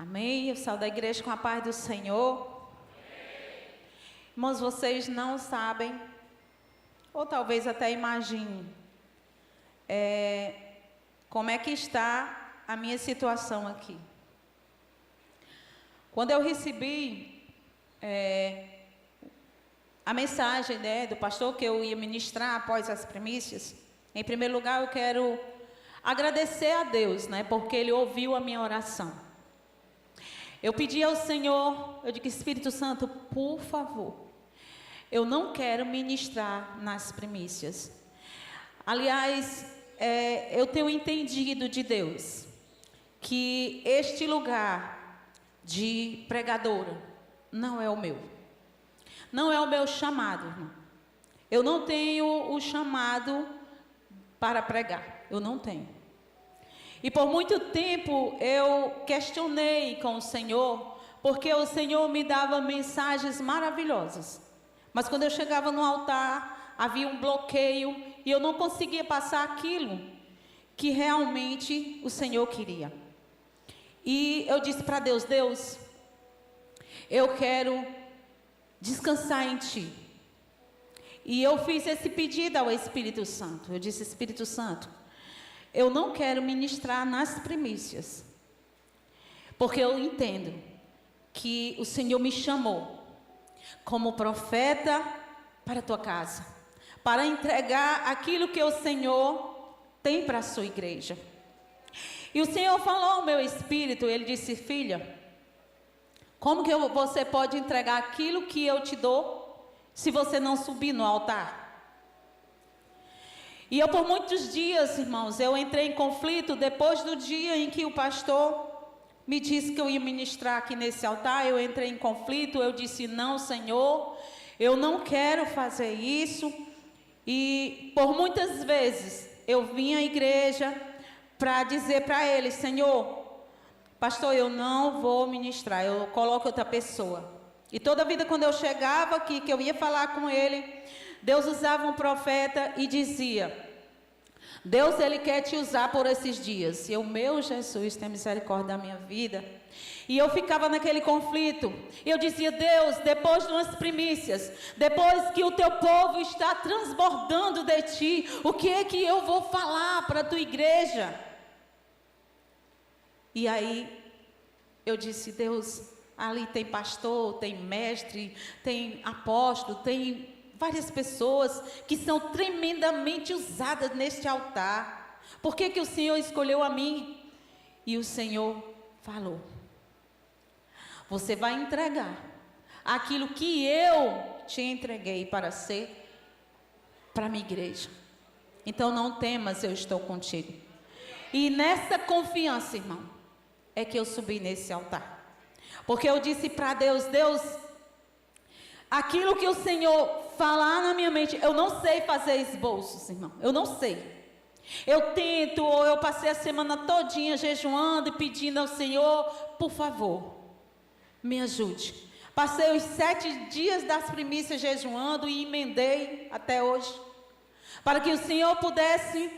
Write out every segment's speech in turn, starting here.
Amém? Eu saúdo a igreja com a paz do Senhor. Amém. Irmãos, vocês não sabem, ou talvez até imaginem, como é que está a minha situação aqui. Quando eu recebi a mensagem, do pastor que eu ia ministrar após as primícias, em primeiro lugar eu quero agradecer a Deus, porque Ele ouviu a minha oração. Eu pedi ao Senhor, eu digo, Espírito Santo, por favor, eu não quero ministrar nas primícias. Aliás, eu tenho entendido de Deus que este lugar de pregadora não é o meu. Não é o meu chamado, irmão. Eu não tenho o chamado para pregar. Eu não tenho. E por muito tempo eu questionei com o Senhor, porque o Senhor me dava mensagens maravilhosas. Mas quando eu chegava no altar, havia um bloqueio e eu não conseguia passar aquilo que realmente o Senhor queria. E eu disse para Deus, Deus, eu quero descansar em Ti. E eu fiz esse pedido ao Espírito Santo. Eu disse, Espírito Santo, eu não quero ministrar nas primícias, porque eu entendo que o Senhor me chamou como profeta para a tua casa, para entregar aquilo que o Senhor tem para a sua igreja. E o Senhor falou ao meu espírito, Ele disse, filha, como que você pode entregar aquilo que eu te dou, se você não subir no altar? E eu por muitos dias, irmãos, eu entrei em conflito, depois do dia em que o pastor me disse que eu ia ministrar aqui nesse altar, eu entrei em conflito, eu disse, não, Senhor, eu não quero fazer isso. E por muitas vezes, eu vim à igreja para dizer para ele, Senhor, pastor, eu não vou ministrar, eu coloco outra pessoa. E toda vida quando eu chegava aqui, que eu ia falar com ele, Deus usava um profeta e dizia, Deus, Ele quer te usar por esses dias. E eu, meu Jesus, tem misericórdia da minha vida. E eu ficava naquele conflito. E eu dizia, Deus, depois de umas primícias, depois que o teu povo está transbordando de Ti, o que é que eu vou falar para a tua igreja? E aí, eu disse, Deus, ali tem pastor, tem mestre, tem apóstolo, tem várias pessoas que são tremendamente usadas neste altar. Por que o Senhor escolheu a mim? E o Senhor falou, você vai entregar aquilo que eu te entreguei para ser para a minha igreja. Então não temas, eu estou contigo. E nessa confiança, irmão, é que eu subi nesse altar. Porque eu disse para Deus, Deus, aquilo que o Senhor falar na minha mente, eu não sei fazer esboços, irmão, eu não sei. Eu tento, ou eu passei a semana todinha jejuando e pedindo ao Senhor, por favor, me ajude. Passei os 7 dias das primícias jejuando e emendei até hoje, para que o Senhor pudesse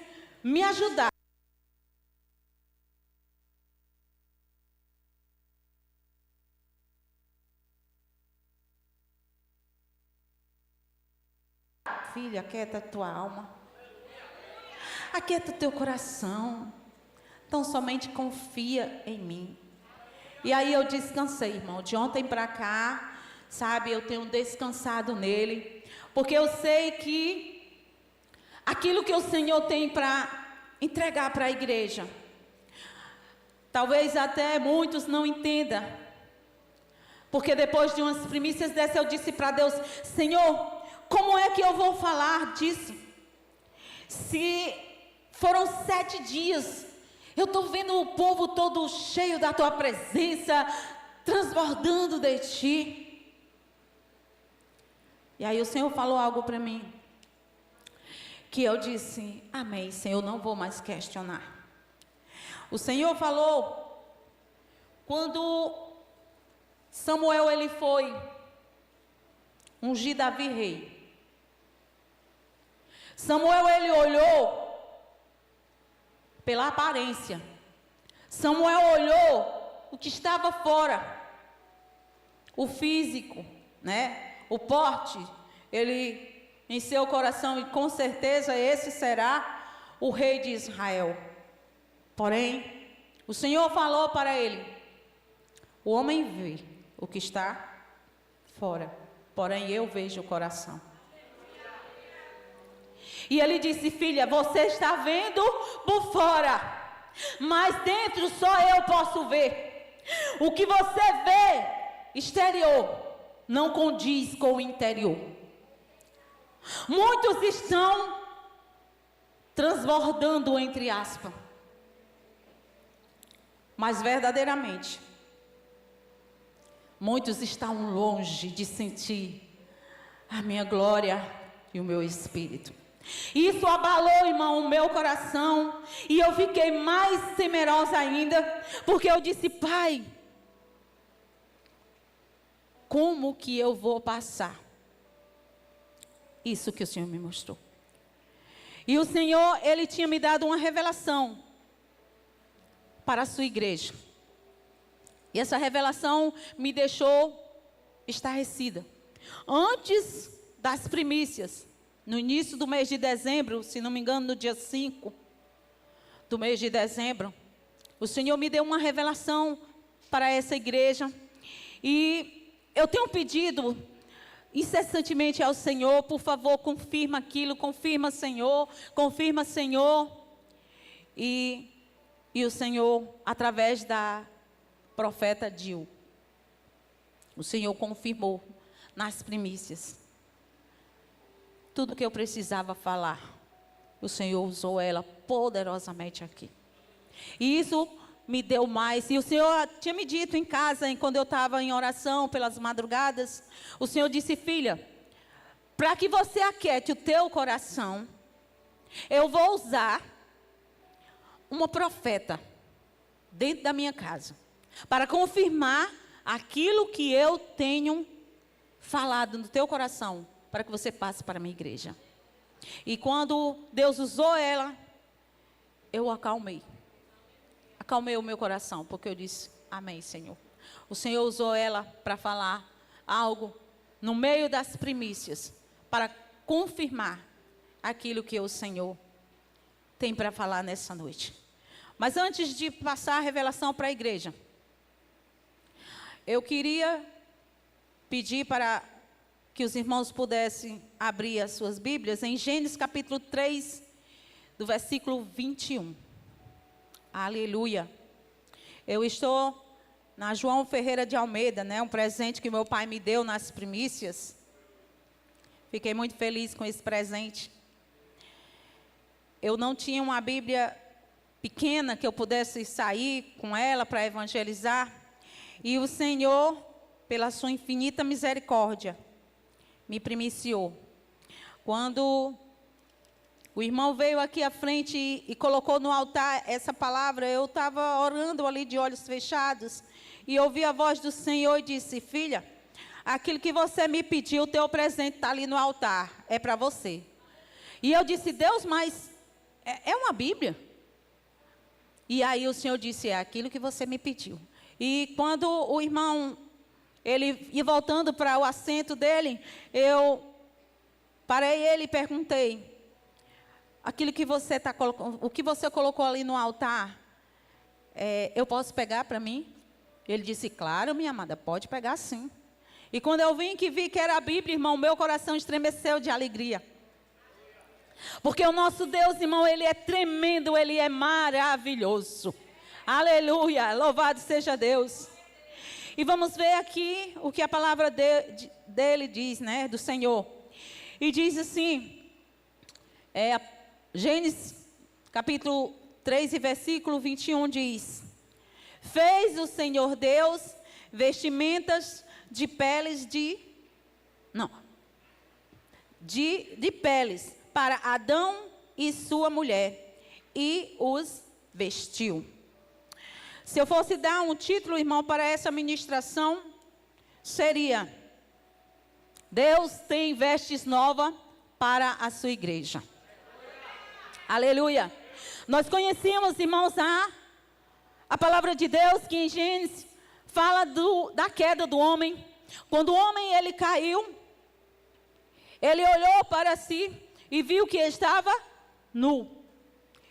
me ajudar. Filha, aquieta a tua alma, aquieta o teu coração, então somente confia em mim. E aí eu descansei, irmão, de ontem para cá, sabe, eu tenho descansado nele, porque eu sei que aquilo que o Senhor tem para entregar para a igreja, talvez até muitos não entendam, porque depois de umas primícias dessas eu disse para Deus, Senhor, como é que eu vou falar disso? Se foram 7 dias, eu estou vendo o povo todo cheio da tua presença, transbordando de Ti. E aí o Senhor falou algo para mim, que eu disse, amém, Senhor, não vou mais questionar. O Senhor falou, quando Samuel ele foi ungir Davi rei, Samuel ele olhou pela aparência, Samuel olhou o que estava fora, o físico, né? O porte, ele em seu coração, e com certeza esse será o rei de Israel. Porém, o Senhor falou para ele: o homem vê o que está fora, porém eu vejo o coração. E ele disse: filha, você está vendo por fora, mas dentro só eu posso ver. O que você vê exterior não condiz com o interior. Muitos estão transbordando, entre aspas, mas verdadeiramente muitos estão longe de sentir a minha glória e o meu espírito. Isso abalou, irmão, o meu coração, e eu fiquei mais temerosa ainda, porque eu disse: Pai, como que eu vou passar isso que o Senhor me mostrou? E o Senhor, Ele tinha me dado uma revelação para a sua igreja. E essa revelação me deixou estarrecida. Antes das primícias, no início do mês de dezembro, se não me engano, no dia 5 do mês de dezembro, o Senhor me deu uma revelação para essa igreja. E eu tenho pedido incessantemente ao Senhor: por favor, confirma aquilo, confirma, Senhor, confirma, Senhor. E o Senhor, através da profeta Dil, o Senhor confirmou nas primícias tudo o que eu precisava falar. O Senhor usou ela poderosamente aqui. E isso me deu mais. E o Senhor tinha me dito em casa, quando eu estava em oração pelas madrugadas, o Senhor disse: filha, para que você aquiete o teu coração, eu vou usar uma profeta dentro da minha casa, para confirmar aquilo que eu tenho falado no teu coração, para que você passe para a minha igreja. E quando Deus usou ela, eu acalmei o meu coração, porque eu disse: amém, Senhor. O Senhor usou ela para falar algo no meio das primícias, para confirmar aquilo que o Senhor tem para falar nessa noite. Mas antes de passar a revelação para a igreja, eu queria pedir para que os irmãos pudessem abrir as suas Bíblias em Gênesis capítulo 3, do versículo 21. Aleluia. Eu estou na João Ferreira de Almeida, né? Um presente que meu pai me deu nas primícias. Fiquei muito feliz com esse presente. Eu não tinha uma Bíblia pequena que eu pudesse sair com ela para evangelizar. E o Senhor, pela sua infinita misericórdia, me primiciou. Quando o irmão veio aqui à frente e colocou no altar essa palavra, eu estava orando ali de olhos fechados, e ouvi a voz do Senhor e disse: filha, aquilo que você me pediu, o teu presente está ali no altar, é para você. E eu disse: Deus, mas é uma Bíblia? E aí o Senhor disse: é aquilo que você me pediu. E quando o irmão, ele ia voltando para o assento dele, eu parei ele e perguntei: aquilo que você está colocando, o que você colocou ali no altar, eu posso pegar para mim? Ele disse: claro, minha amada, pode pegar sim. E quando eu vi que era a Bíblia, irmão, meu coração estremeceu de alegria. Porque o nosso Deus, irmão, Ele é tremendo, Ele é maravilhoso. Aleluia, louvado seja Deus. E vamos ver aqui o que a palavra dele diz, né, do Senhor. E diz assim, Gênesis capítulo 3 e versículo 21 diz: fez o Senhor Deus vestimentas de peles de peles para Adão e sua mulher, e os vestiu. Se eu fosse dar um título, irmão, para essa ministração, seria: Deus tem vestes novas para a sua igreja. Aleluia. Nós conhecemos, irmãos, a palavra de Deus, que em Gênesis fala da queda do homem. Quando o homem ele caiu, ele olhou para si e viu que estava nu.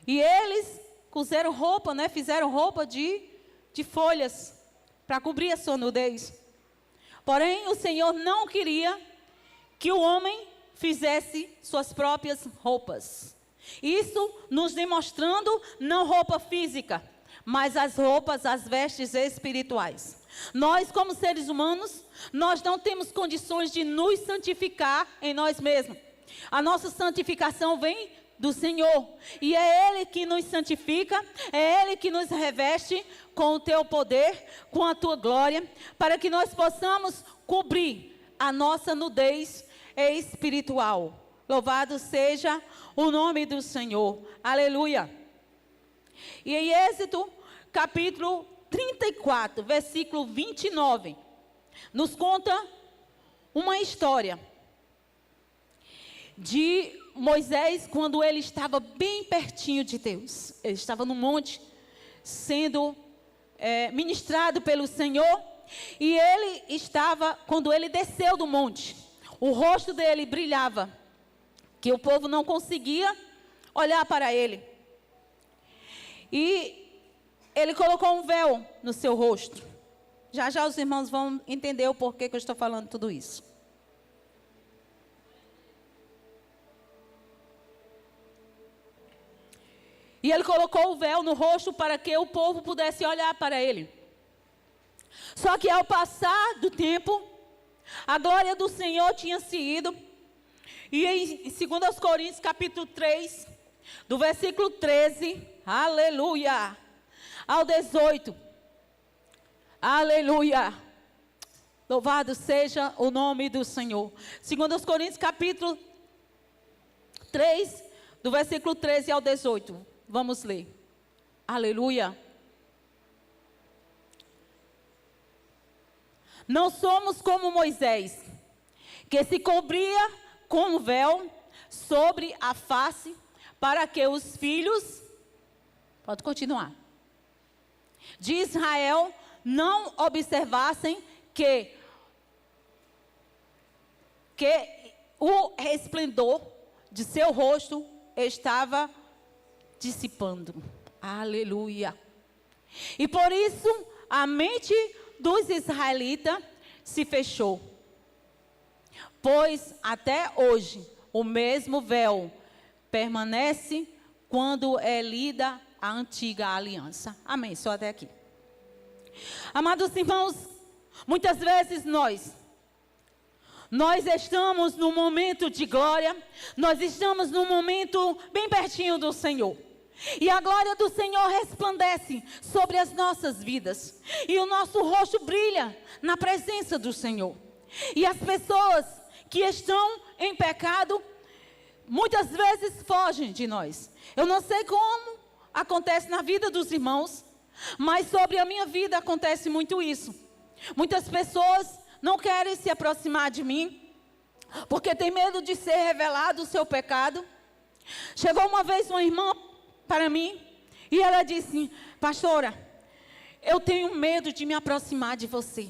E eles cozeram roupa, né? Fizeram roupa de folhas para cobrir a sua nudez. Porém, o Senhor não queria que o homem fizesse suas próprias roupas. Isso nos demonstrando não roupa física, mas as roupas, as vestes espirituais. Nós, como seres humanos, nós não temos condições de nos santificar em nós mesmos. A nossa santificação vem do Senhor. E é Ele que nos santifica, é Ele que nos reveste com o teu poder, com a tua glória, para que nós possamos cobrir a nossa nudez espiritual. Louvado seja o nome do Senhor. Aleluia. E em Êxodo, capítulo 34, versículo 29, nos conta uma história de Moisés, quando ele estava bem pertinho de Deus. Ele estava no monte, sendo ministrado pelo Senhor. E ele estava, quando ele desceu do monte, o rosto dele brilhava, que o povo não conseguia olhar para ele. E ele colocou um véu no seu rosto. Já já os irmãos vão entender o porquê que eu estou falando tudo isso. E ele colocou o véu no rosto para que o povo pudesse olhar para ele. Só que ao passar do tempo, a glória do Senhor tinha se ido. E em 2 Coríntios capítulo 3, do versículo 13, aleluia, ao 18, aleluia, louvado seja o nome do Senhor. 2 Coríntios capítulo 3, do versículo 13 ao 18, vamos ler, aleluia. Não somos como Moisés, que se cobria com um véu sobre a face, para que os filhos, pode continuar, de Israel não observassem que o resplendor de seu rosto estava dissipando. Aleluia. E por isso a mente dos israelitas se fechou, pois até hoje o mesmo véu permanece quando é lida a antiga aliança. Amém, só até aqui. Amados irmãos, muitas vezes nós estamos num momento de glória, nós estamos num momento bem pertinho do Senhor. E a glória do Senhor resplandece sobre as nossas vidas. E o nosso rosto brilha na presença do Senhor. E as pessoas que estão em pecado, muitas vezes fogem de nós. Eu não sei como acontece na vida dos irmãos, mas sobre a minha vida acontece muito isso. Muitas pessoas não querem se aproximar de mim, porque tem medo de ser revelado o seu pecado. Chegou uma vez uma irmã para mim, e ela disse: pastora, eu tenho medo de me aproximar de você,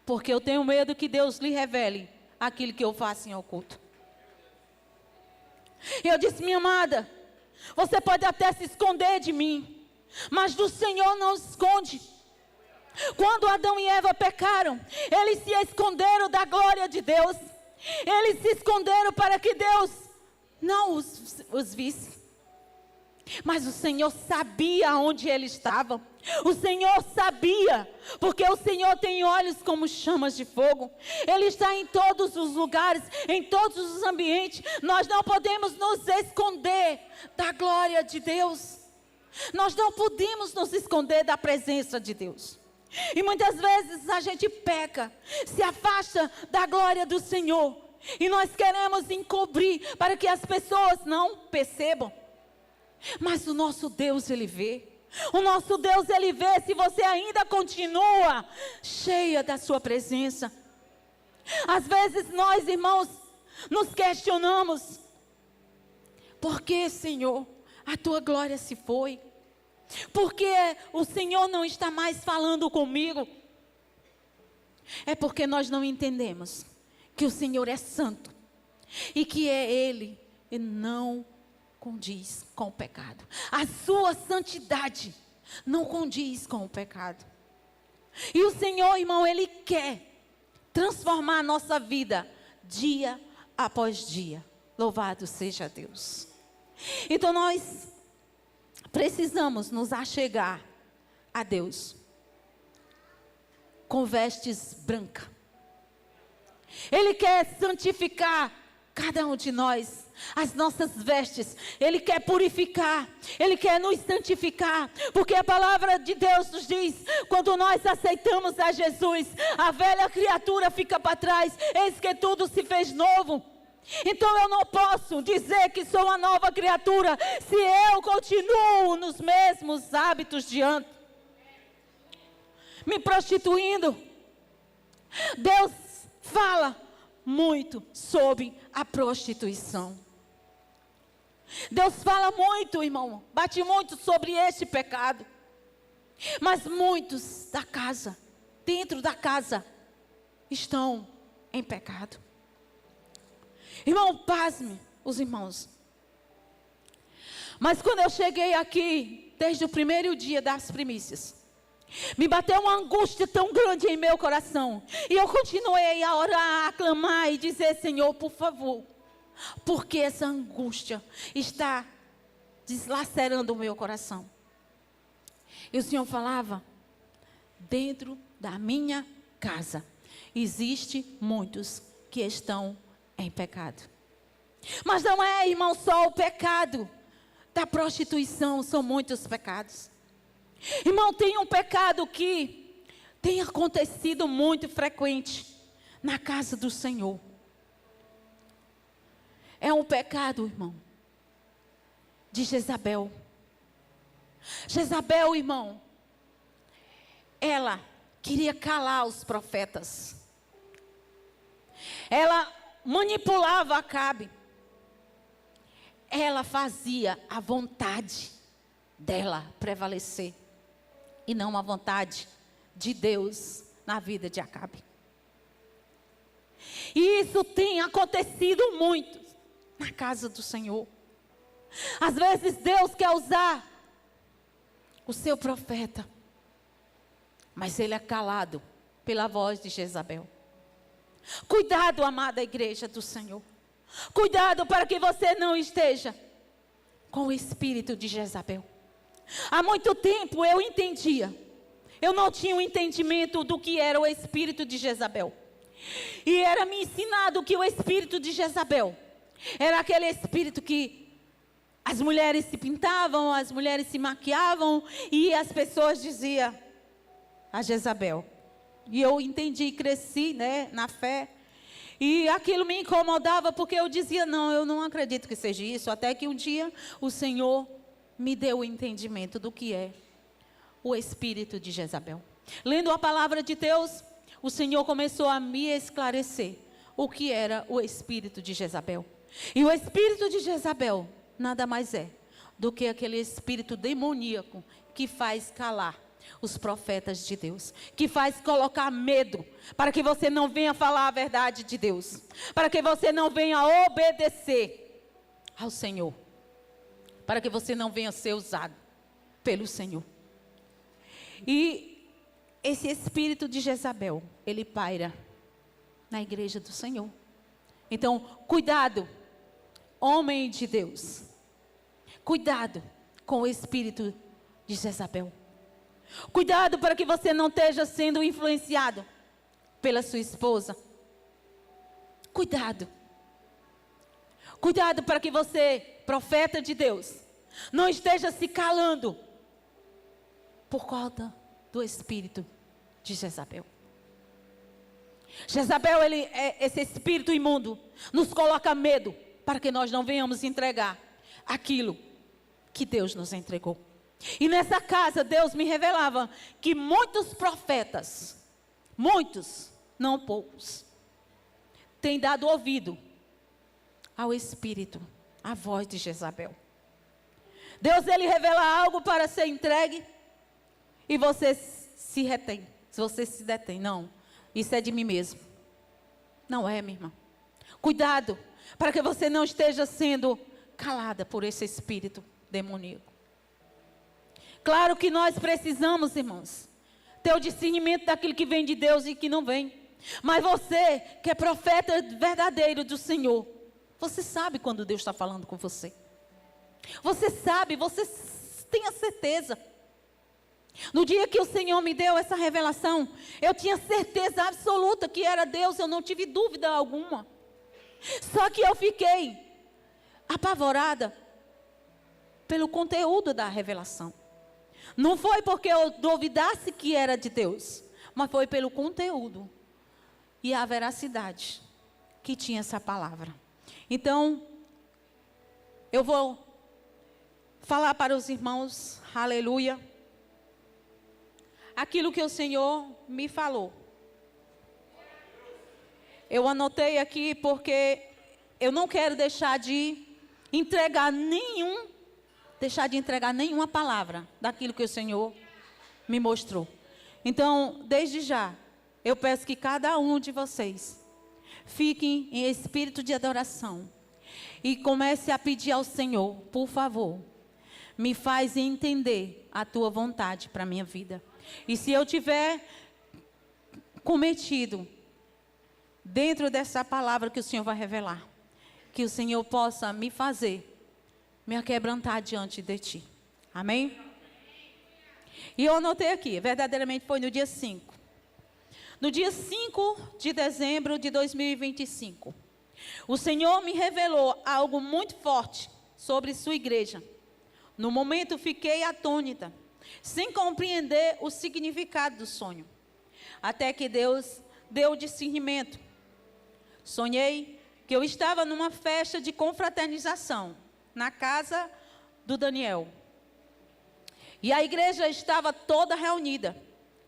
porque eu tenho medo que Deus lhe revele aquilo que eu faço em oculto. E eu disse: minha amada, você pode até se esconder de mim, mas do Senhor não se esconde. Quando Adão e Eva pecaram, eles se esconderam da glória de Deus. Eles se esconderam para que Deus não os visse. Mas o Senhor sabia onde ele estava. O Senhor sabia, porque o Senhor tem olhos como chamas de fogo. Ele está em todos os lugares, em todos os ambientes. Nós não podemos nos esconder da glória de Deus. Nós não podemos nos esconder da presença de Deus. E muitas vezes a gente peca, se afasta da glória do Senhor. E nós queremos encobrir para que as pessoas não percebam. Mas o nosso Deus, Ele vê. O nosso Deus, Ele vê se você ainda continua cheia da sua presença. Às vezes nós, irmãos, nos questionamos: por que, Senhor, a tua glória se foi? Porque o Senhor não está mais falando comigo. É porque nós não entendemos que o Senhor é santo e que é Ele e não condiz com o pecado. A sua santidade não condiz com o pecado. E o Senhor, irmão, Ele quer transformar a nossa vida dia após dia. Louvado seja Deus. Então nós precisamos nos achegar a Deus com vestes brancas. Ele quer santificar cada um de nós, as nossas vestes. Ele quer purificar, Ele quer nos santificar, porque a palavra de Deus nos diz, quando nós aceitamos a Jesus, a velha criatura fica para trás, eis que tudo se fez novo. Então eu não posso dizer que sou uma nova criatura, se eu continuo nos mesmos hábitos de antes, me prostituindo. Deus fala muito sobre a prostituição. Deus fala muito, irmão, bate muito sobre este pecado. Mas muitos da casa, dentro da casa, estão em pecado. Irmão, pasme os irmãos. Mas quando eu cheguei aqui, desde o primeiro dia das primícias, me bateu uma angústia tão grande em meu coração. E eu continuei a orar, a clamar e dizer: Senhor, por favor, porque essa angústia está deslacerando o meu coração. E o Senhor falava: dentro da minha casa existe muitos que estão em pecado. Mas não é, irmão, só o pecado da prostituição, são muitos pecados. Irmão, tem um pecado que tem acontecido muito frequente na casa do Senhor. É um pecado, irmão, de Jezabel. Jezabel, irmão, ela queria calar os profetas. Ela manipulava Acabe. Ela fazia a vontade dela prevalecer e não a vontade de Deus na vida de Acabe. E isso tem acontecido muito na casa do Senhor. Às vezes Deus quer usar o seu profeta, mas ele é calado pela voz de Jezabel. Cuidado, amada igreja do Senhor. Cuidado para que você não esteja com o espírito de Jezabel. Há muito tempo eu entendia. Eu não tinha um entendimento do que era o espírito de Jezabel. E era me ensinado que o espírito de Jezabel era aquele espírito que as mulheres se pintavam, as mulheres se maquiavam e as pessoas diziam: a Jezabel. E eu entendi, cresci, né, na fé. E aquilo me incomodava porque eu dizia: não, eu não acredito que seja isso. Até que um dia o Senhor me deu o entendimento do que é o espírito de Jezabel. Lendo a palavra de Deus, o Senhor começou a me esclarecer o que era o espírito de Jezabel. E o espírito de Jezabel nada mais é do que aquele espírito demoníaco que faz calar os profetas de Deus, que faz colocar medo, para que você não venha falar a verdade de Deus, para que você não venha obedecer ao Senhor, para que você não venha ser usado pelo Senhor. E esse espírito de Jezabel, ele paira na igreja do Senhor. Então, cuidado, homem de Deus, cuidado com o espírito de Jezabel. Cuidado para que você não esteja sendo influenciado pela sua esposa. Cuidado. Cuidado para que você, profeta de Deus, não esteja se calando por causa do espírito de Jezabel. Jezabel, esse espírito imundo, nos coloca medo para que nós não venhamos entregar aquilo que Deus nos entregou. E nessa casa Deus me revelava que muitos profetas, muitos, não poucos, têm dado ouvido ao espírito, à voz de Jezabel. Deus, ele revela algo para ser entregue e você se retém. Se você se detém, não, isso é de mim mesmo. Não é, minha irmã. Cuidado, para que você não esteja sendo calada por esse espírito demoníaco. Claro que nós precisamos, irmãos, ter o discernimento daquilo que vem de Deus e que não vem. Mas você, que é profeta verdadeiro do Senhor, você sabe quando Deus está falando com você. Você sabe, você tem a certeza. No dia que o Senhor me deu essa revelação, eu tinha certeza absoluta que era Deus, eu não tive dúvida alguma. Só que eu fiquei apavorada pelo conteúdo da revelação. Não foi porque eu duvidasse que era de Deus, mas foi pelo conteúdo e a veracidade que tinha essa palavra. Então, eu vou falar para os irmãos, aleluia, aquilo que o Senhor me falou. Eu anotei aqui porque eu não quero deixar de entregar nenhuma palavra daquilo que o Senhor me mostrou. Então, desde já, eu peço que cada um de vocês fiquem em espírito de adoração e comece a pedir ao Senhor, por favor, me faz entender a tua vontade para a minha vida. E se eu tiver cometido dentro dessa palavra que o Senhor vai revelar, que o Senhor possa me fazer me aquebrantar diante de ti. Amém? E eu anotei aqui, verdadeiramente foi no dia 5. No dia 5 de dezembro de 2025, o Senhor me revelou algo muito forte sobre sua igreja. No momento fiquei atônita, sem compreender o significado do sonho. Até que Deus deu o discernimento. Sonhei que eu estava numa festa de confraternização, na casa do Daniel. E a igreja estava toda reunida.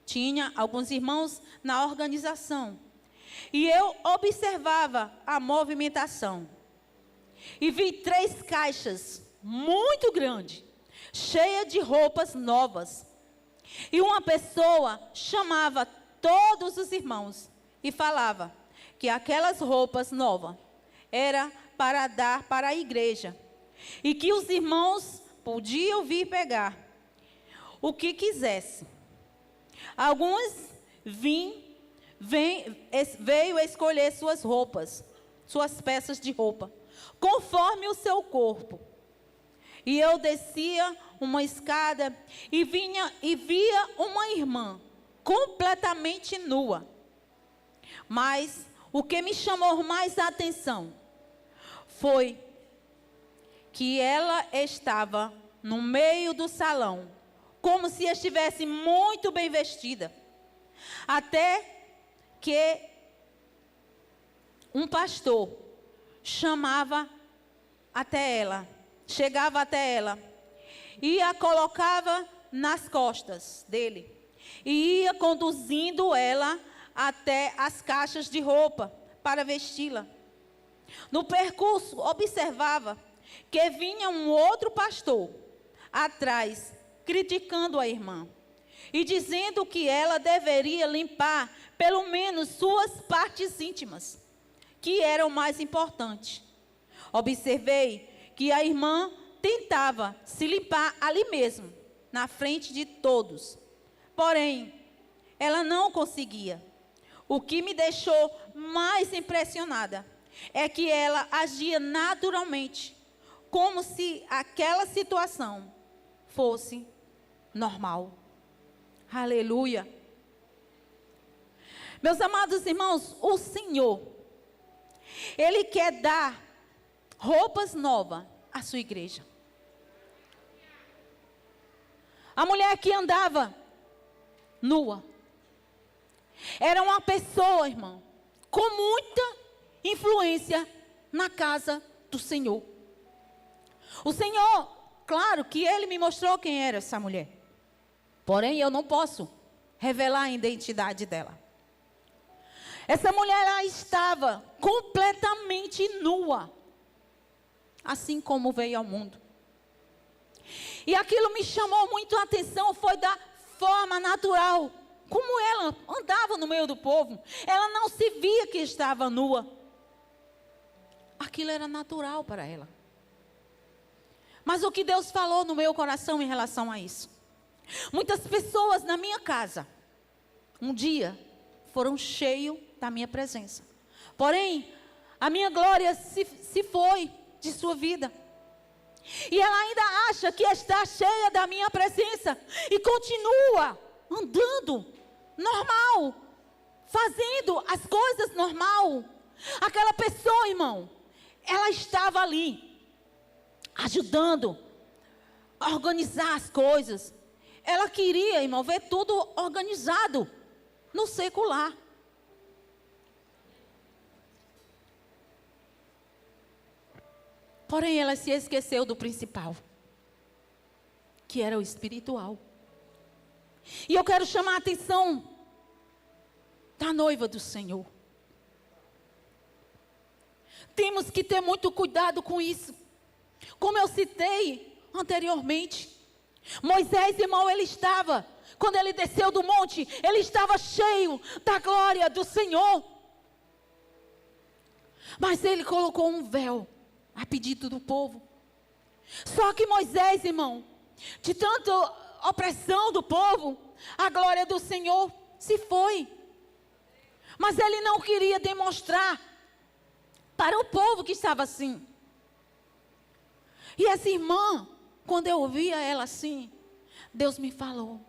Tinha alguns irmãos na organização. E eu observava a movimentação. E vi 3 caixas muito grandes, cheias de roupas novas. E uma pessoa chamava todos os irmãos e falava que aquelas roupas novas era para dar para a igreja. E que os irmãos podiam vir pegar o que quisesse. Alguns veio escolher suas roupas, suas peças de roupa, conforme o seu corpo. E eu descia uma escada e via uma irmã completamente nua. Mas o que me chamou mais a atenção foi que ela estava no meio do salão, como se estivesse muito bem vestida. Até que um pastor chegava até ela e a colocava nas costas dele e ia conduzindo ela até as caixas de roupa para vesti-la. No percurso, observava que vinha um outro pastor atrás, criticando a irmã e dizendo que ela deveria limpar pelo menos suas partes íntimas, que eram mais importantes. Observei que a irmã tentava se limpar ali mesmo, na frente de todos. Porém, ela não conseguia. O que me deixou mais impressionada é que ela agia naturalmente, como se aquela situação fosse normal. Aleluia. Meus amados irmãos, o Senhor, Ele quer dar roupas novas à sua igreja. A mulher que andava nua era uma pessoa, irmão, com muita influência na casa do Senhor. O Senhor, claro que Ele me mostrou quem era essa mulher. Porém, eu não posso revelar a identidade dela. Essa mulher, ela estava completamente nua, assim como veio ao mundo. E aquilo me chamou muito a atenção, foi da forma natural, como ela andava no meio do povo. Ela não se via que estava nua. Aquilo era natural para ela. Mas o que Deus falou no meu coração em relação a isso? Muitas pessoas na minha casa, um dia, foram cheios da minha presença. Porém, a minha glória se foi de sua vida. E ela ainda acha que está cheia da minha presença. E continua andando normal. Fazendo as coisas normal. Aquela pessoa, irmão, ela estava ali. Ajudando a organizar as coisas. Ela queria, irmão, ver tudo organizado no secular. Porém, ela se esqueceu do principal, que era o espiritual. E eu quero chamar a atenção da noiva do Senhor. Temos que ter muito cuidado com isso. Como eu citei anteriormente, Moisés, irmão, ele estava, quando ele desceu do monte, ele estava cheio da glória do Senhor. Mas ele colocou um véu a pedido do povo. Só que Moisés, irmão, de tanta opressão do povo, a glória do Senhor se foi. Mas ele não queria demonstrar para o povo que estava assim. E essa irmã, quando eu ouvia ela assim, Deus me falou.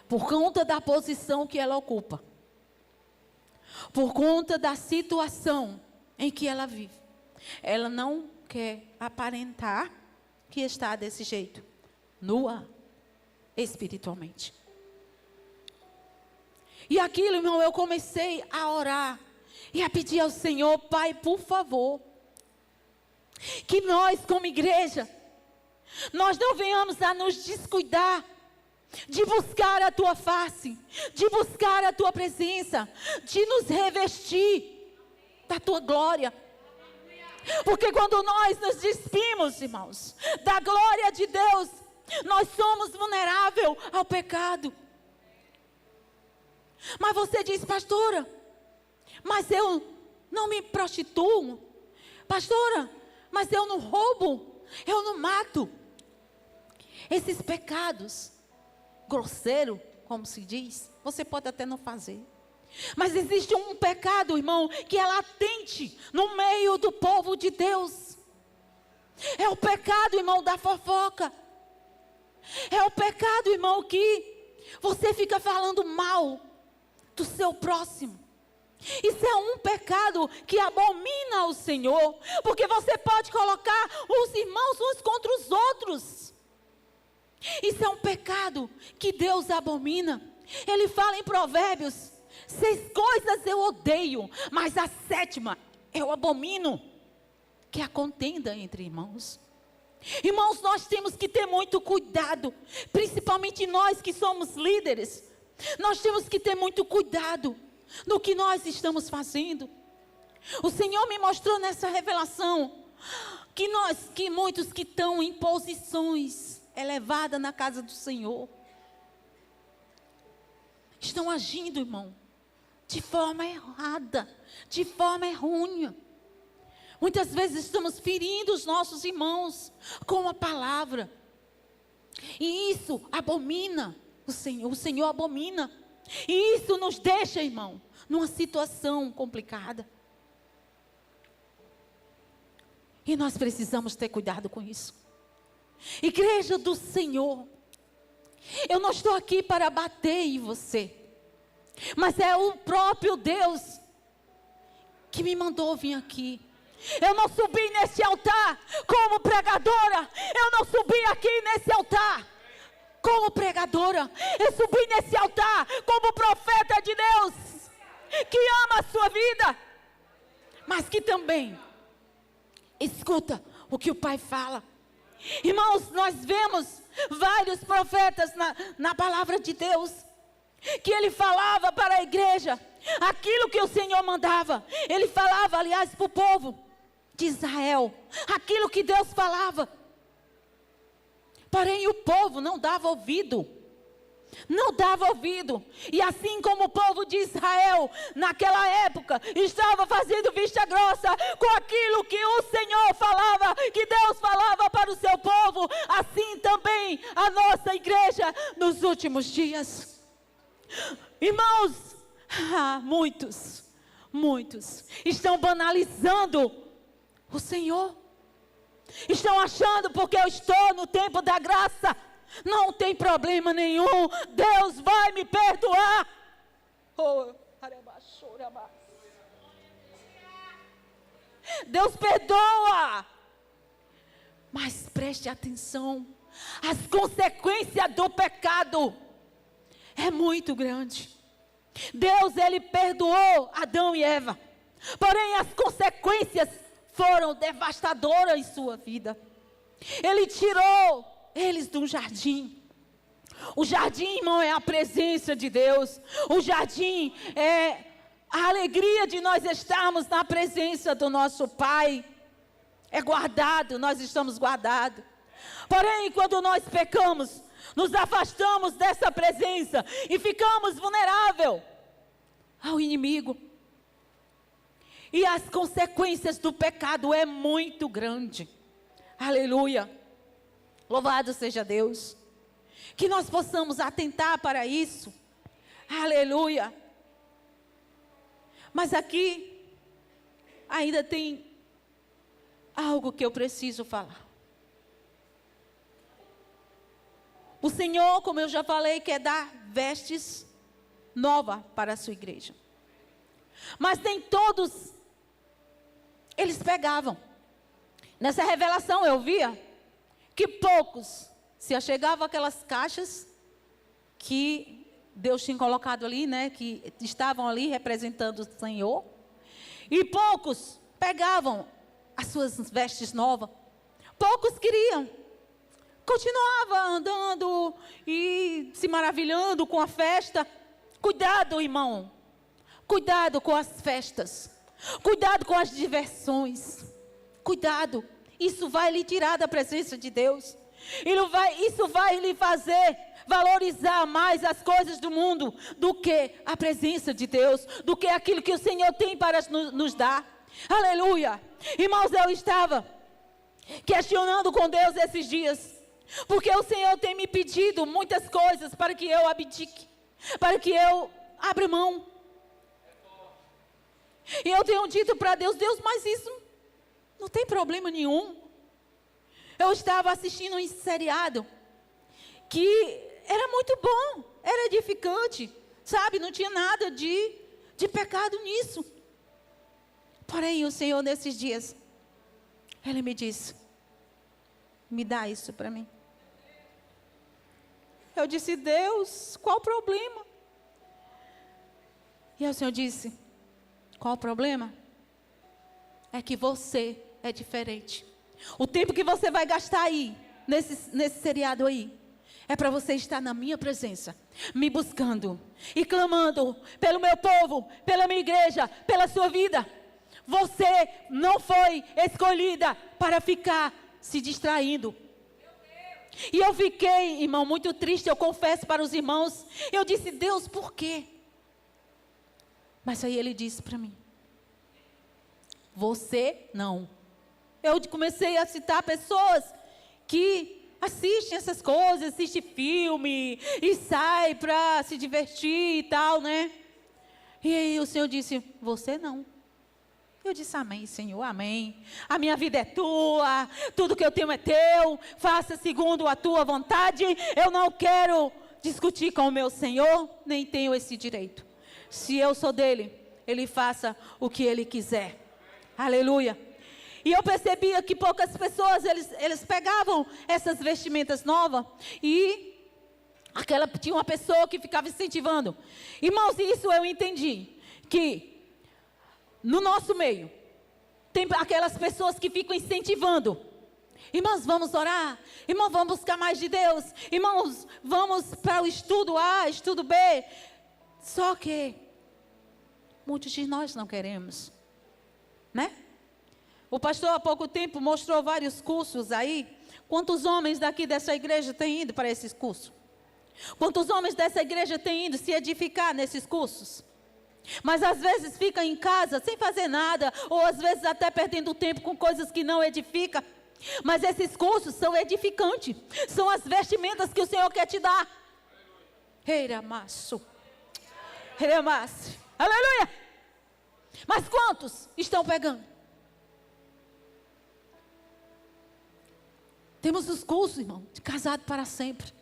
Por conta da posição que ela ocupa, por conta da situação em que ela vive, ela não quer aparentar que está desse jeito, nua, espiritualmente. E aquilo, irmão, eu comecei a orar e a pedir ao Senhor, Pai, por favor, que nós como igreja, nós não venhamos a nos descuidar de buscar a Tua face, de buscar a Tua presença, de nos revestir da Tua glória. Porque quando nós nos despimos, irmãos, da glória de Deus, nós somos vulneráveis ao pecado. Mas você diz, pastora, mas eu não me prostituo. Pastora, mas eu não roubo, eu não mato. Esses pecados grosseiro, como se diz, você pode até não fazer. Mas existe um pecado, irmão, que é latente no meio do povo de Deus. É o pecado, irmão, da fofoca. É o pecado, irmão, que você fica falando mal do seu próximo. Isso é um pecado que abomina o Senhor, porque você pode colocar os irmãos uns contra os outros. Isso é um pecado que Deus abomina. Ele fala em Provérbios: 6 coisas eu odeio, mas a 7ª eu abomino, que é a contenda entre irmãos. Irmãos, nós temos que ter muito cuidado, principalmente nós que somos líderes. Nós temos que ter muito cuidado no que nós estamos fazendo. O Senhor me mostrou nessa revelação que muitos que estão em posições elevadas na casa do Senhor estão agindo, irmão, de forma errada, de forma errônea. Muitas vezes estamos ferindo os nossos irmãos com a palavra. E isso abomina o Senhor abomina. E isso nos deixa, irmão, numa situação complicada. E nós precisamos ter cuidado com isso. Igreja do Senhor, eu não estou aqui para bater em você, mas é o próprio Deus que me mandou vir aqui. Eu não subi nesse altar como pregadora. Eu não subi aqui nesse altar como pregadora. Eu subi nesse altar como profeta de Deus, que ama a sua vida, mas que também escuta o que o Pai fala. Irmãos, nós vemos vários profetas na palavra de Deus, que ele falava para a igreja aquilo que o Senhor mandava. Ele falava, aliás, para o povo de Israel aquilo que Deus falava. Porém o povo não dava ouvido. Não dava ouvido. E assim como o povo de Israel, naquela época, estava fazendo vista grossa com aquilo que o Senhor falava, que Deus falava para o seu povo, assim também a nossa igreja nos últimos dias. Irmãos, muitos estão banalizando o Senhor. Estão achando porque eu estou no tempo da graça, não tem problema nenhum, Deus vai me perdoar. Deus perdoa. Mas preste atenção, as consequências do pecado é muito grande. Deus, Ele perdoou Adão e Eva, porém as consequências foram devastadoras em sua vida. Ele tirou eles do jardim. O jardim, irmão, é a presença de Deus. O jardim é a alegria de nós estarmos na presença do nosso Pai. É guardado, nós estamos guardados. Porém, quando nós pecamos, nos afastamos dessa presença e ficamos vulneráveis ao inimigo. E as consequências do pecado é muito grande. Aleluia. Louvado seja Deus. Que nós possamos atentar para isso. Aleluia. Mas aqui ainda tem algo que eu preciso falar. O Senhor, como eu já falei, quer dar vestes novas para a sua igreja. Mas nem todos eles pegavam. Nessa revelação eu via que poucos se achegavam àquelas caixas que Deus tinha colocado ali, né, que estavam ali representando o Senhor. E poucos pegavam as suas vestes novas. Poucos queriam. Continuava andando e se maravilhando com a festa. Cuidado, irmão. Cuidado com as festas. Cuidado com as diversões. Cuidado. Isso vai lhe tirar da presença de Deus. Isso vai lhe fazer valorizar mais as coisas do mundo do que a presença de Deus, do que aquilo que o Senhor tem para nos dar. Aleluia. Irmãos, eu estava questionando com Deus esses dias, porque o Senhor tem me pedido muitas coisas para que eu abdique, para que eu abra mão. E eu tenho dito para Deus, mas isso não tem problema nenhum. Eu estava assistindo um seriado que era muito bom, era edificante, sabe? Não tinha nada de pecado nisso. Porém, o Senhor nesses dias, Ele me disse, me dá isso para mim. Eu disse, Deus, qual o problema? E o Senhor disse, qual o problema? É que você é diferente. O tempo que você vai gastar aí, nesse seriado aí, é para você estar na minha presença, me buscando e clamando pelo meu povo, pela minha igreja, pela sua vida. Você não foi escolhida para ficar se distraindo. E eu fiquei, irmão, muito triste, eu confesso para os irmãos. Eu disse, Deus, por quê? Mas aí Ele disse para mim, você não. Eu comecei a citar pessoas que assistem essas coisas, assistem filme e sai para se divertir e tal, né? E aí o Senhor disse, você não. Eu disse, amém, Senhor, amém. A minha vida é tua, tudo que eu tenho é teu, faça segundo a tua vontade. Eu não quero discutir com o meu Senhor, nem tenho esse direito. Se eu sou dele, Ele faça o que Ele quiser. Aleluia. E eu percebia que poucas pessoas, eles pegavam essas vestimentas novas e tinha uma pessoa que ficava incentivando. Irmãos, isso eu entendi, que no nosso meio, tem aquelas pessoas que ficam incentivando. Irmãos, vamos orar. Irmãos, vamos buscar mais de Deus. Irmãos, vamos para o estudo A, estudo B. Só que muitos de nós não queremos, né? O pastor há pouco tempo mostrou vários cursos aí, Quantos homens daqui dessa igreja têm ido para esses cursos? Quantos homens dessa igreja têm ido se edificar nesses cursos? Mas às vezes ficam em casa sem fazer nada, ou às vezes até perdendo tempo com coisas que não edificam. Mas esses cursos são edificantes, são as vestimentas que o Senhor quer te dar. Aleluia! Mas quantos estão pegando? Temos os cursos, irmão, de casado para sempre.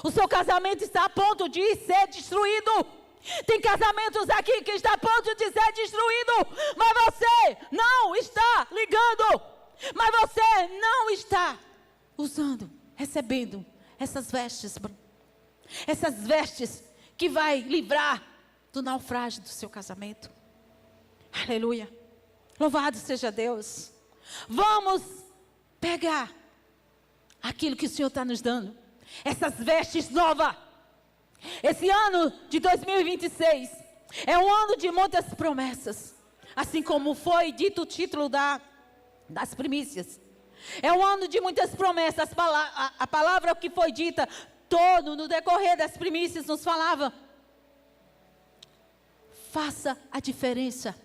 O seu casamento está a ponto de ser destruído. Tem casamentos aqui que está a ponto de ser destruído, mas você não está ligando. Mas você não está usando, recebendo essas vestes. Essas vestes que vai livrar do naufrágio do seu casamento. Aleluia. Louvado seja Deus. Vamos pegar aquilo que o Senhor está nos dando. Essas vestes novas. Esse ano de 2026 é um ano de muitas promessas. Assim como foi dito o título das primícias. É um ano de muitas promessas. A palavra que foi dita todo no decorrer das primícias nos falava: faça a diferença.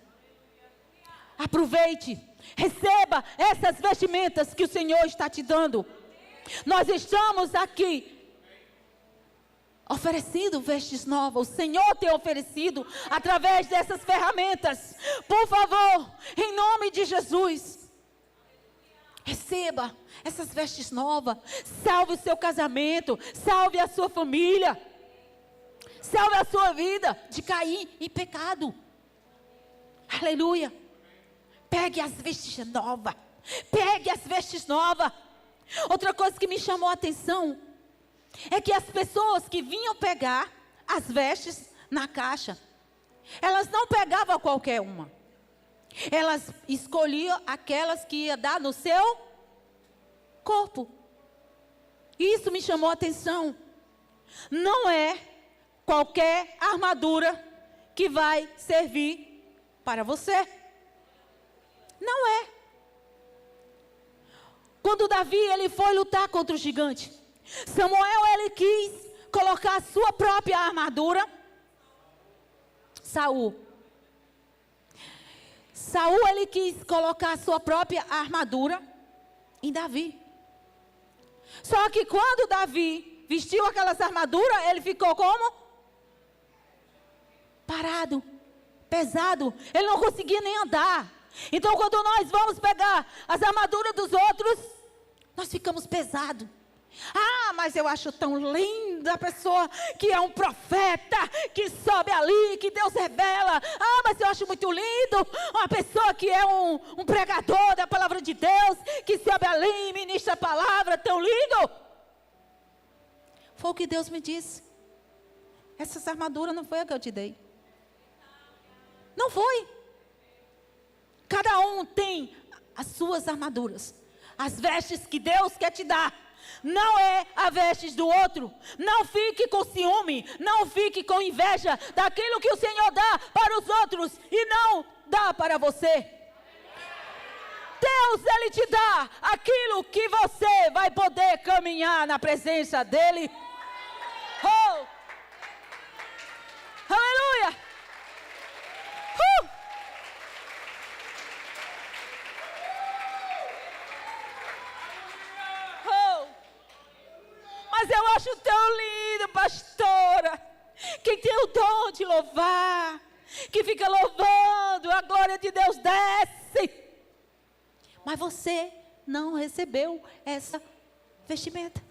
Aproveite, receba essas vestimentas que o Senhor está te dando. Nós estamos aqui oferecendo vestes novas. O Senhor tem oferecido através dessas ferramentas. Por favor, em nome de Jesus, receba essas vestes novas. Salve o seu casamento, salve a sua família, salve a sua vida de cair em pecado. Aleluia. Pegue as vestes novas. Pegue as vestes novas. Outra coisa que me chamou a atenção é que as pessoas que vinham pegar as vestes na caixa, elas não pegavam qualquer uma. Elas escolhiam aquelas que ia dar no seu corpo. Isso me chamou a atenção. Não é qualquer armadura que vai servir para você. Não é. Quando Davi ele foi lutar contra o gigante, Samuel ele quis colocar a sua própria armadura. Saul ele quis colocar a sua própria armadura em Davi. Só que quando Davi vestiu aquelas armaduras, ele ficou como? Parado, pesado. Ele não conseguia nem andar. Então quando nós vamos pegar as armaduras dos outros, nós ficamos pesados. Ah, mas eu acho tão linda a pessoa que é um profeta, que sobe ali, que Deus revela. Ah, mas eu acho muito lindo uma pessoa que é um pregador da palavra de Deus, que sobe ali e ministra a palavra, tão lindo. Foi o que Deus me disse. Essas armaduras não foi a que eu te dei. Não foi. Cada um tem as suas armaduras, as vestes que Deus quer te dar. Não é a vestes do outro. Não fique com ciúme, não fique com inveja daquilo que o Senhor dá para os outros e não dá para você. Deus, Ele te dá aquilo que você vai poder caminhar na presença dEle. Oh! Aleluia! Mas eu acho tão lindo, pastora, quem tem o dom de louvar, que fica louvando, a glória de Deus desce. Mas você não recebeu essa vestimenta.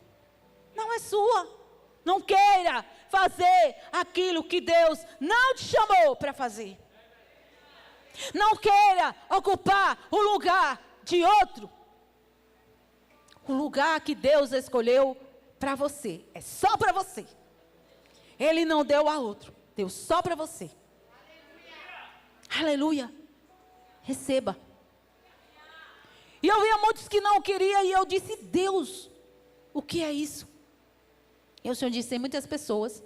Não é sua. Não queira fazer aquilo que Deus não te chamou para fazer. Não queira ocupar o lugar de outro. O lugar que Deus escolheu para você, é só para você. Ele não deu a outro, deu só para você. Aleluia. Receba. E eu via muitos que não queriam, e eu disse: Deus, o que é isso? E o Senhor disse: tem muitas pessoas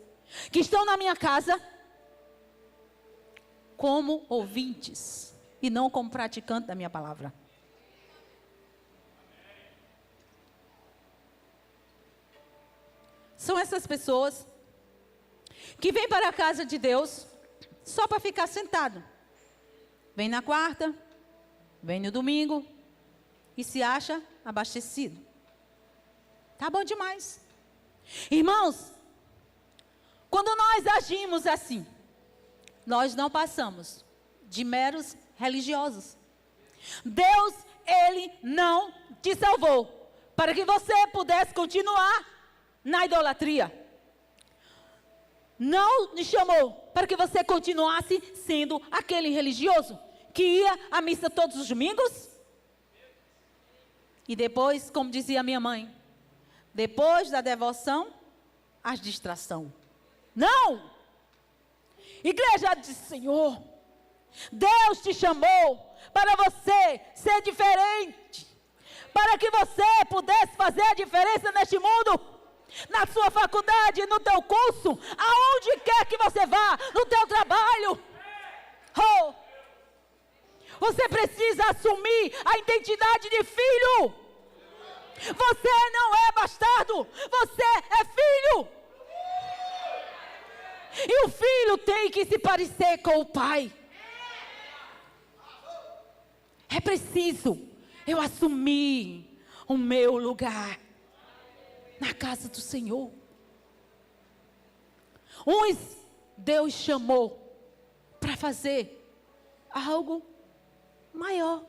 que estão na minha casa como ouvintes e não como praticantes da minha palavra. são essas pessoas que vêm para a casa de Deus só para ficar sentado. Vem na quarta, vem no domingo e se acha abastecido. Tá bom demais. Irmãos, quando nós agimos assim, nós não passamos de meros religiosos. Deus, Ele não te salvou para que você pudesse continuar na idolatria. Não me chamou para que você continuasse sendo aquele religioso que ia à missa todos os domingos. E depois, como dizia minha mãe, depois da devoção, a distração. Não! Igreja do Senhor, Deus te chamou para você ser diferente, para que você pudesse fazer a diferença neste mundo, na sua faculdade, no teu curso, aonde quer que você vá, no teu trabalho. Oh, você precisa assumir a identidade de filho. Você não é bastardo, você é filho. E o filho tem que se parecer com o pai. É preciso eu assumir o meu lugar na casa do Senhor. Uns Deus chamou para fazer algo maior.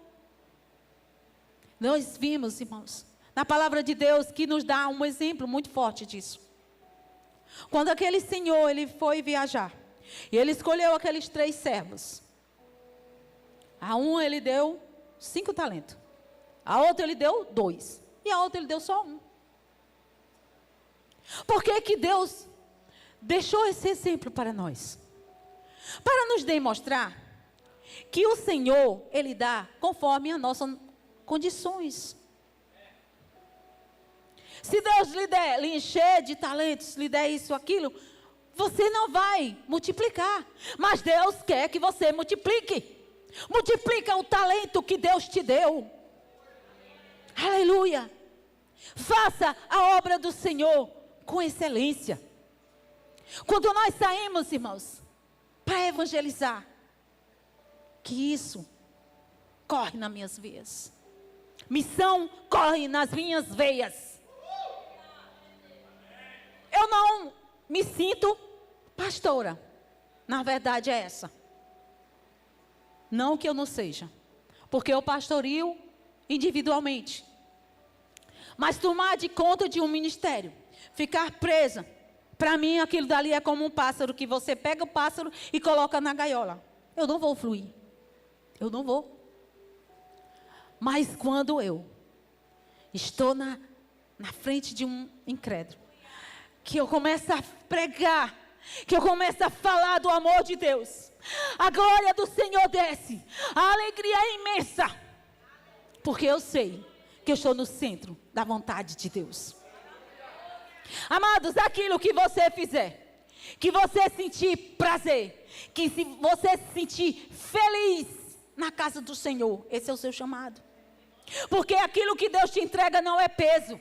Nós vimos, irmãos, na palavra de Deus, que nos dá um exemplo muito forte disso. Quando aquele senhor, ele foi viajar, e ele escolheu aqueles 3 servos. A um ele deu 5 talentos, a outra ele deu 2, e a outra ele deu só 1. Por que que Deus deixou esse exemplo para nós? Para nos demonstrar que o Senhor, Ele dá conforme as nossas condições. Se Deus lhe encher de talentos, lhe der isso, aquilo, você não vai multiplicar. Mas Deus quer que você multiplique. Multiplica o talento que Deus te deu. Aleluia. Faça a obra do Senhor com excelência. Quando nós saímos, irmãos, para evangelizar, que isso corre nas minhas veias. Missão corre nas minhas veias. Eu não me sinto pastora. Na verdade é essa. Não que eu não seja. Porque eu pastorio individualmente. Mas tomar de conta de um ministério, ficar presa, para mim aquilo dali é como um pássaro, que você pega o pássaro e coloca na gaiola. Eu não vou fluir. Eu não vou. Mas quando eu estou na frente de um incrédulo, que eu começo a pregar, que eu começo a falar do amor de Deus, a glória do Senhor desce, a alegria é imensa, porque eu sei que eu estou no centro da vontade de Deus. Amados, aquilo que você fizer, que você sentir prazer, que se você se sentir feliz na casa do Senhor, esse é o seu chamado. Porque aquilo que Deus te entrega não é peso.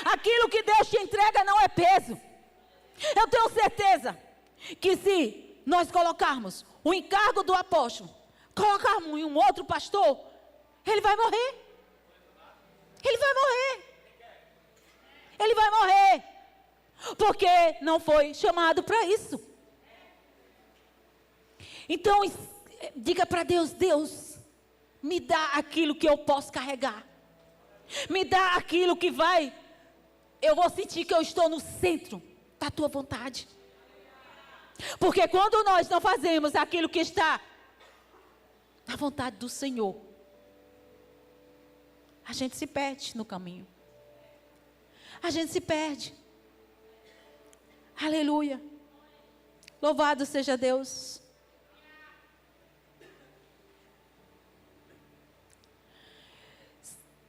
Aquilo que Deus te entrega não é peso. Eu tenho certeza que se nós colocarmos o encargo do apóstolo, colocarmos em um outro pastor, ele vai morrer. Ele vai morrer. Ele vai morrer. Porque não foi chamado para isso. Então, diga para Deus: Deus, me dá aquilo que eu posso carregar. Me dá aquilo que vai. Eu vou sentir que eu estou no centro da tua vontade. Porque quando nós não fazemos aquilo que está na vontade do Senhor, a gente se perde no caminho. A gente se perde. Aleluia. Louvado seja Deus.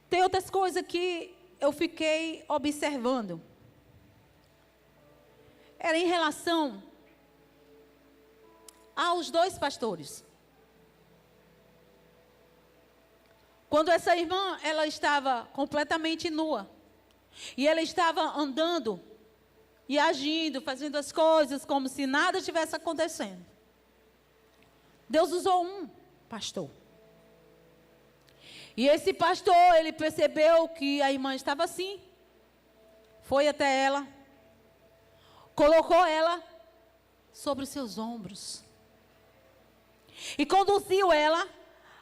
Tem outras coisas que eu fiquei observando. Era em relação aos 2 pastores. Quando essa irmã, ela estava completamente nua. E ela estava andando e agindo, fazendo as coisas como se nada estivesse acontecendo. Deus usou um pastor. E esse pastor, ele percebeu que a irmã estava assim. Foi até ela, colocou ela sobre os seus ombros e conduziu ela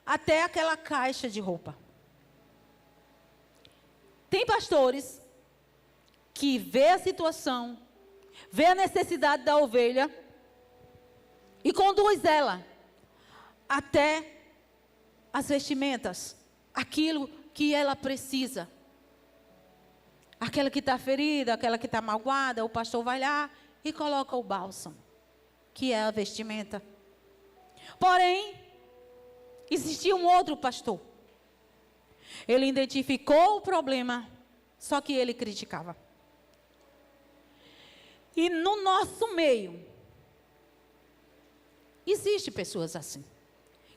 até aquela caixa de roupa. Tem pastores que vê a situação, vê a necessidade da ovelha e conduz ela até as vestimentas, aquilo que ela precisa. Aquela que está ferida, aquela que está magoada, o pastor vai lá e coloca o bálsamo, que é a vestimenta. Porém, existia um outro pastor. Ele identificou o problema, só que ele criticava. E no nosso meio, existe pessoas assim,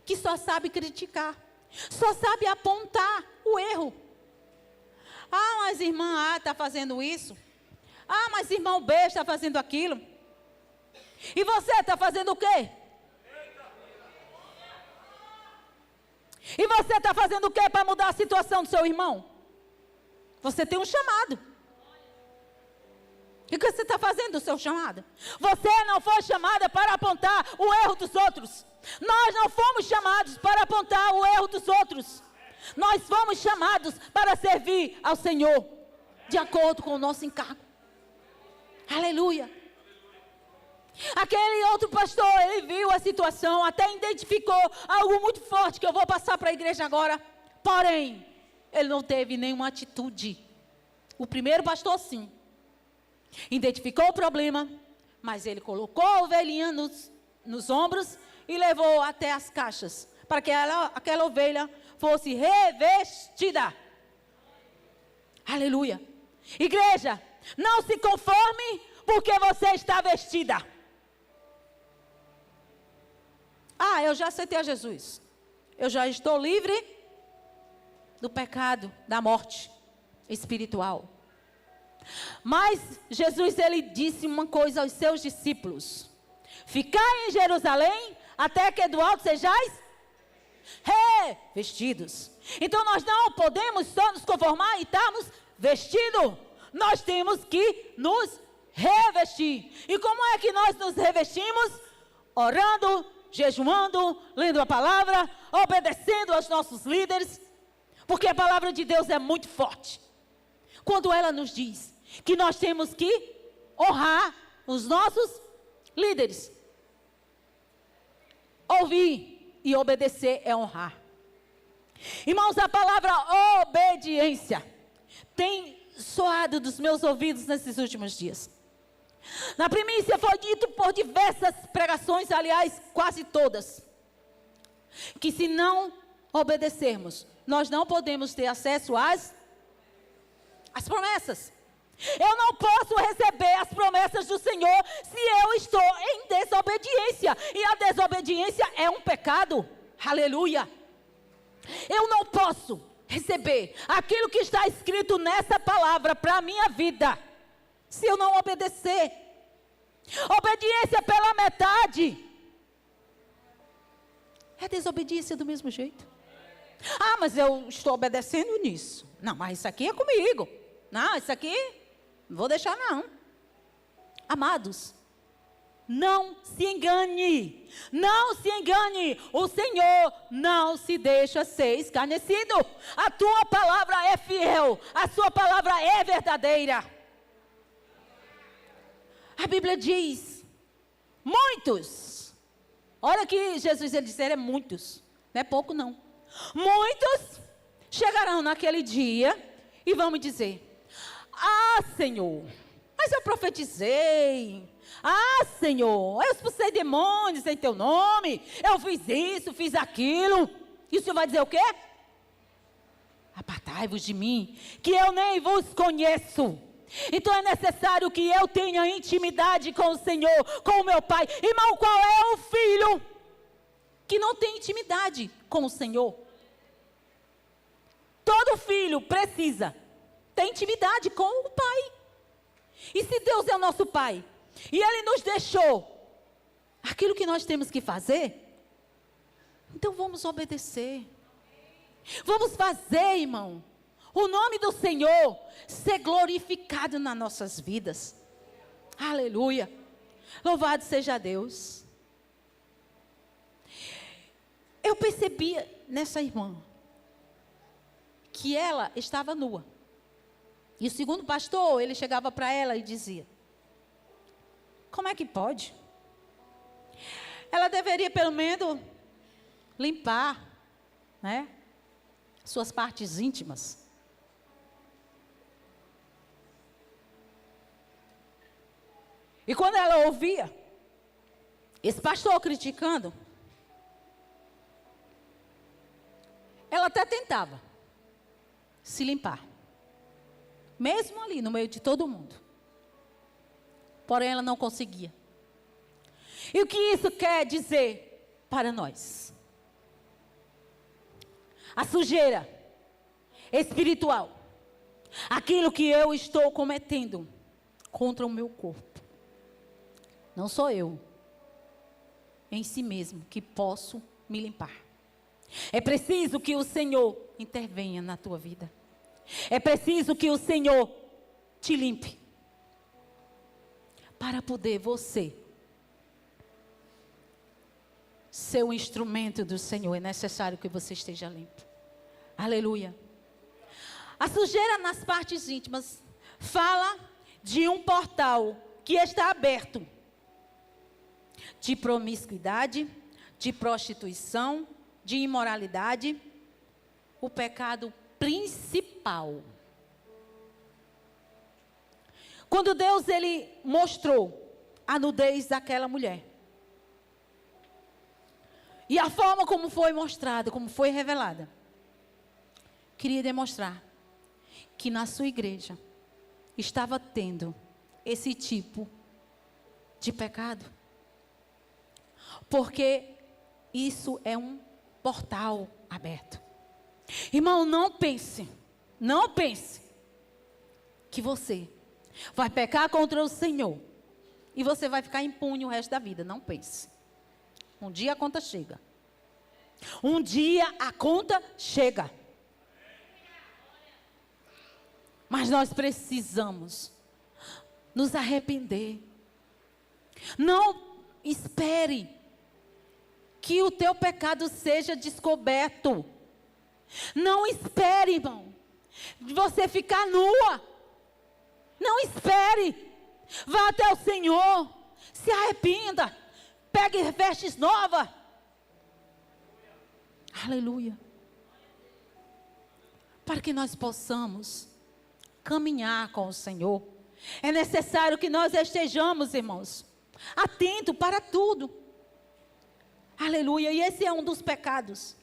que só sabe criticar, só sabe apontar o erro. Ah, mas irmã A está fazendo isso. Ah, mas irmão B está fazendo aquilo. E você está fazendo o quê? E você está fazendo o quê para mudar a situação do seu irmão? Você tem um chamado. E o que você está fazendo do seu chamado? Você não foi chamada para apontar o erro dos outros. Nós não fomos chamados para apontar o erro dos outros. Nós fomos chamados para servir ao Senhor, de acordo com o nosso encargo. Aleluia. Aquele outro pastor, ele viu a situação, até identificou algo muito forte que eu vou passar para a igreja agora. Porém, ele não teve nenhuma atitude. O primeiro pastor, sim, identificou o problema, mas ele colocou a ovelhinha nos ombros e levou até as caixas, para que aquela ovelha fosse revestida. Aleluia. Igreja, não se conforme porque você está vestida. Ah, eu já aceitei a Jesus. Eu já estou livre do pecado, da morte espiritual. Mas Jesus, ele disse uma coisa aos seus discípulos: ficai em Jerusalém até que do alto sejais revestidos. Então nós não podemos só nos conformar e estarmos vestidos. Nós temos que nos revestir. E como é que nós nos revestimos? Orando, jejuando, lendo a palavra, obedecendo aos nossos líderes. Porque a palavra de Deus é muito forte. Quando ela nos diz que nós temos que honrar os nossos líderes. Ouvir e obedecer é honrar. Irmãos, a palavra obediência tem soado dos meus ouvidos nesses últimos dias. Na primícia foi dito por diversas pregações, aliás, quase todas, que se não obedecermos, nós não podemos ter acesso às promessas. Eu não posso receber as promessas do Senhor se eu estou em desobediência. E a desobediência é um pecado. Aleluia. Eu não posso receber aquilo que está escrito nessa palavra para a minha vida se eu não obedecer. Obediência pela metade é desobediência do mesmo jeito. Ah, mas eu estou obedecendo nisso. Não, mas isso aqui é comigo. Não, isso aqui não vou deixar não. Amados, não se engane. Não se engane. O Senhor não se deixa ser escarnecido. A tua palavra é fiel. A sua palavra é verdadeira. A Bíblia diz, muitos. Olha que Jesus ele disse, é muitos. Não é pouco não. Muitos chegarão naquele dia e vão me dizer: ah, Senhor, mas eu profetizei. Ah, Senhor, eu expulsei demônios em teu nome. Eu fiz isso, fiz aquilo. E o Senhor vai dizer o quê? Apartai-vos de mim, que eu nem vos conheço. Então é necessário que eu tenha intimidade com o Senhor, com o meu Pai. Irmão, qual é o filho que não tem intimidade com o Senhor? Todo filho precisa ter intimidade com o Pai. E se Deus é o nosso Pai, e Ele nos deixou aquilo que nós temos que fazer, então vamos obedecer. Vamos fazer, irmão, o nome do Senhor ser glorificado nas nossas vidas. Aleluia. Louvado seja Deus. Eu percebi nessa irmã que ela estava nua. E o segundo pastor, ele chegava para ela e dizia: como é que pode? Ela deveria pelo menos limpar, né, suas partes íntimas. E quando ela ouvia esse pastor criticando, ela até tentava se limpar, mesmo ali no meio de todo mundo. Porém, ela não conseguia. E o que isso quer dizer para nós? A sujeira espiritual, aquilo que eu estou cometendo contra o meu corpo, não sou eu em si mesmo que posso me limpar. É preciso que o Senhor intervenha na tua vida. É preciso que o Senhor te limpe. Para poder você ser um instrumento do Senhor, é necessário que você esteja limpo. Aleluia. A sujeira nas partes íntimas fala de um portal que está aberto de promiscuidade, de prostituição, de imoralidade, o pecado principal. Quando Deus ele mostrou a nudez daquela mulher, e a forma como foi mostrada, como foi revelada, queria demonstrar que na sua igreja estava tendo esse tipo de pecado. Porque isso é um portal aberto. Irmão, não pense que você vai pecar contra o Senhor e você vai ficar impune o resto da vida. Não pense. Um dia a conta chega. Um dia a conta chega. Mas nós precisamos nos arrepender. Não espere que o teu pecado seja descoberto. Não espere, irmão, você ficar nua. Não espere. Vá até o Senhor. Se arrependa. Pegue vestes novas. Aleluia. Para que nós possamos caminhar com o Senhor, é necessário que nós estejamos, irmãos, atentos para tudo. Aleluia. E esse é um dos pecados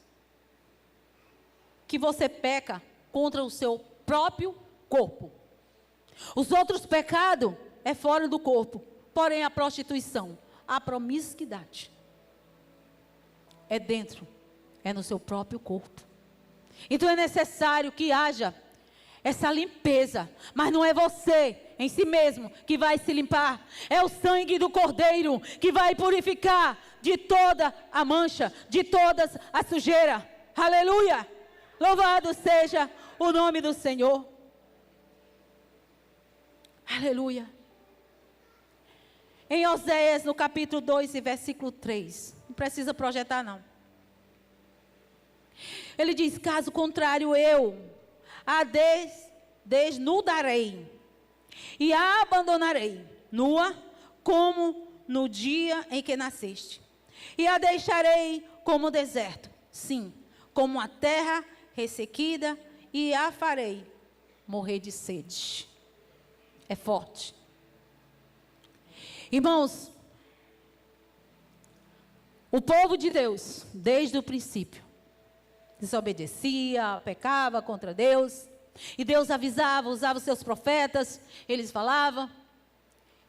que você peca contra o seu próprio corpo. Os outros pecados é fora do corpo. Porém, a prostituição, a promiscuidade é dentro, é no seu próprio corpo. Então é necessário que haja essa limpeza. Mas não é você em si mesmo que vai se limpar. É o sangue do Cordeiro que vai purificar de toda a mancha, de toda a sujeira. Aleluia. Louvado seja o nome do Senhor. Aleluia. Em Oséias, no capítulo 2 e versículo 3. Não precisa projetar, não. Ele diz: caso contrário, eu a desnudarei e a abandonarei nua, como no dia em que nasceste. E a deixarei como o deserto, sim, como a terra ressequida, e a farei morrer de sede. É forte. Irmãos, o povo de Deus, desde o princípio, desobedecia, pecava contra Deus. E Deus avisava, usava os seus profetas, eles falavam,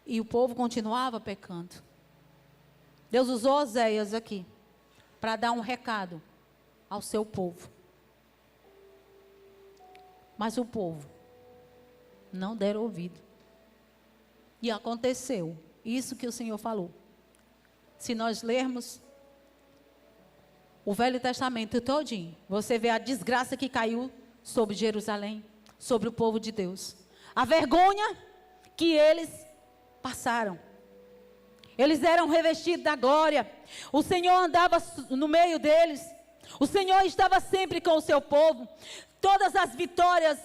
e o povo continuava pecando. Deus usou Oséias aqui, para dar um recado ao seu povo. Mas o povo não deram ouvido. E aconteceu isso que o Senhor falou. Se nós lermos o Velho Testamento todinho, você vê a desgraça que caiu sobre Jerusalém, sobre o povo de Deus. A vergonha que eles passaram. Eles eram revestidos da glória. O Senhor andava no meio deles. O Senhor estava sempre com o seu povo. Todas as vitórias,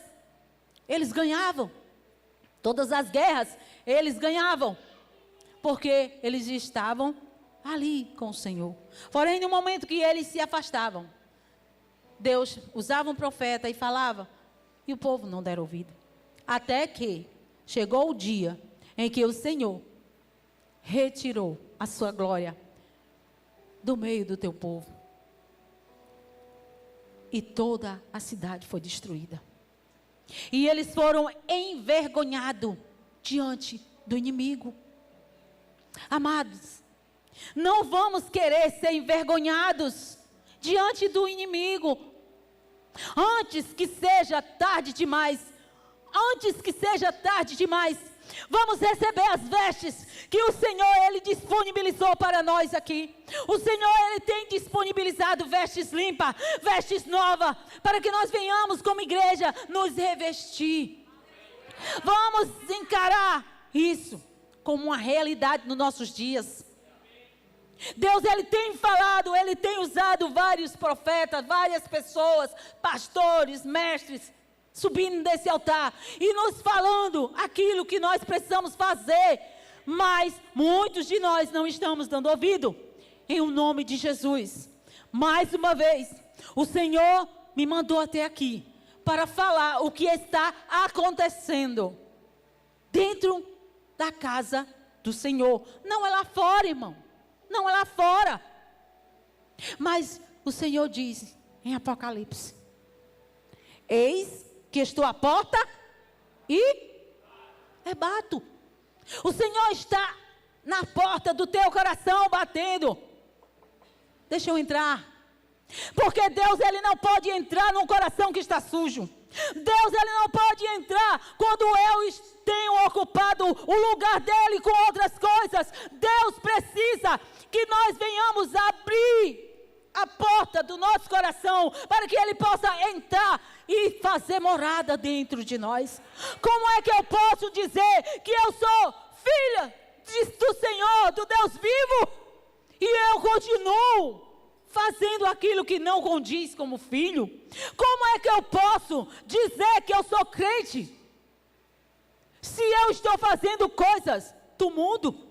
eles ganhavam. Todas as guerras, eles ganhavam. Porque eles estavam ali com o Senhor. Porém, no momento que eles se afastavam, Deus usava um profeta e falava, e o povo não deram ouvido. Até que chegou o dia em que o Senhor retirou a sua glória do meio do teu povo. E toda a cidade foi destruída. E eles foram envergonhados diante do inimigo. Amados, não vamos querer ser envergonhados diante do inimigo. Antes que seja tarde demais, vamos receber as vestes que o Senhor, Ele disponibilizou para nós aqui. O Senhor, Ele tem disponibilizado vestes limpas, vestes novas, para que nós venhamos como igreja nos revestir. Vamos encarar isso como uma realidade nos nossos dias. Deus, Ele tem falado, Ele tem usado vários profetas, várias pessoas, pastores, mestres, subindo desse altar e nos falando aquilo que nós precisamos fazer, mas muitos de nós não estamos dando ouvido. Em o nome de Jesus, mais uma vez, o Senhor me mandou até aqui para falar o que está acontecendo dentro da casa do Senhor. Não é lá fora, irmão, não é lá fora. Mas o Senhor diz em Apocalipse: eis que estou à porta e bato. O Senhor está na porta do teu coração batendo. Deixa eu entrar. Porque Deus, Ele não pode entrar num coração que está sujo. Deus, Ele não pode entrar quando eu tenho ocupado o lugar dEle com outras coisas. Deus precisa que nós venhamos abrir a porta do nosso coração, para que Ele possa entrar e fazer morada dentro de nós. Como é que eu posso dizer que eu sou filha do Senhor, do Deus vivo, e eu continuo fazendo aquilo que não condiz como filho? Como é que eu posso dizer que eu sou crente, se eu estou fazendo coisas do mundo?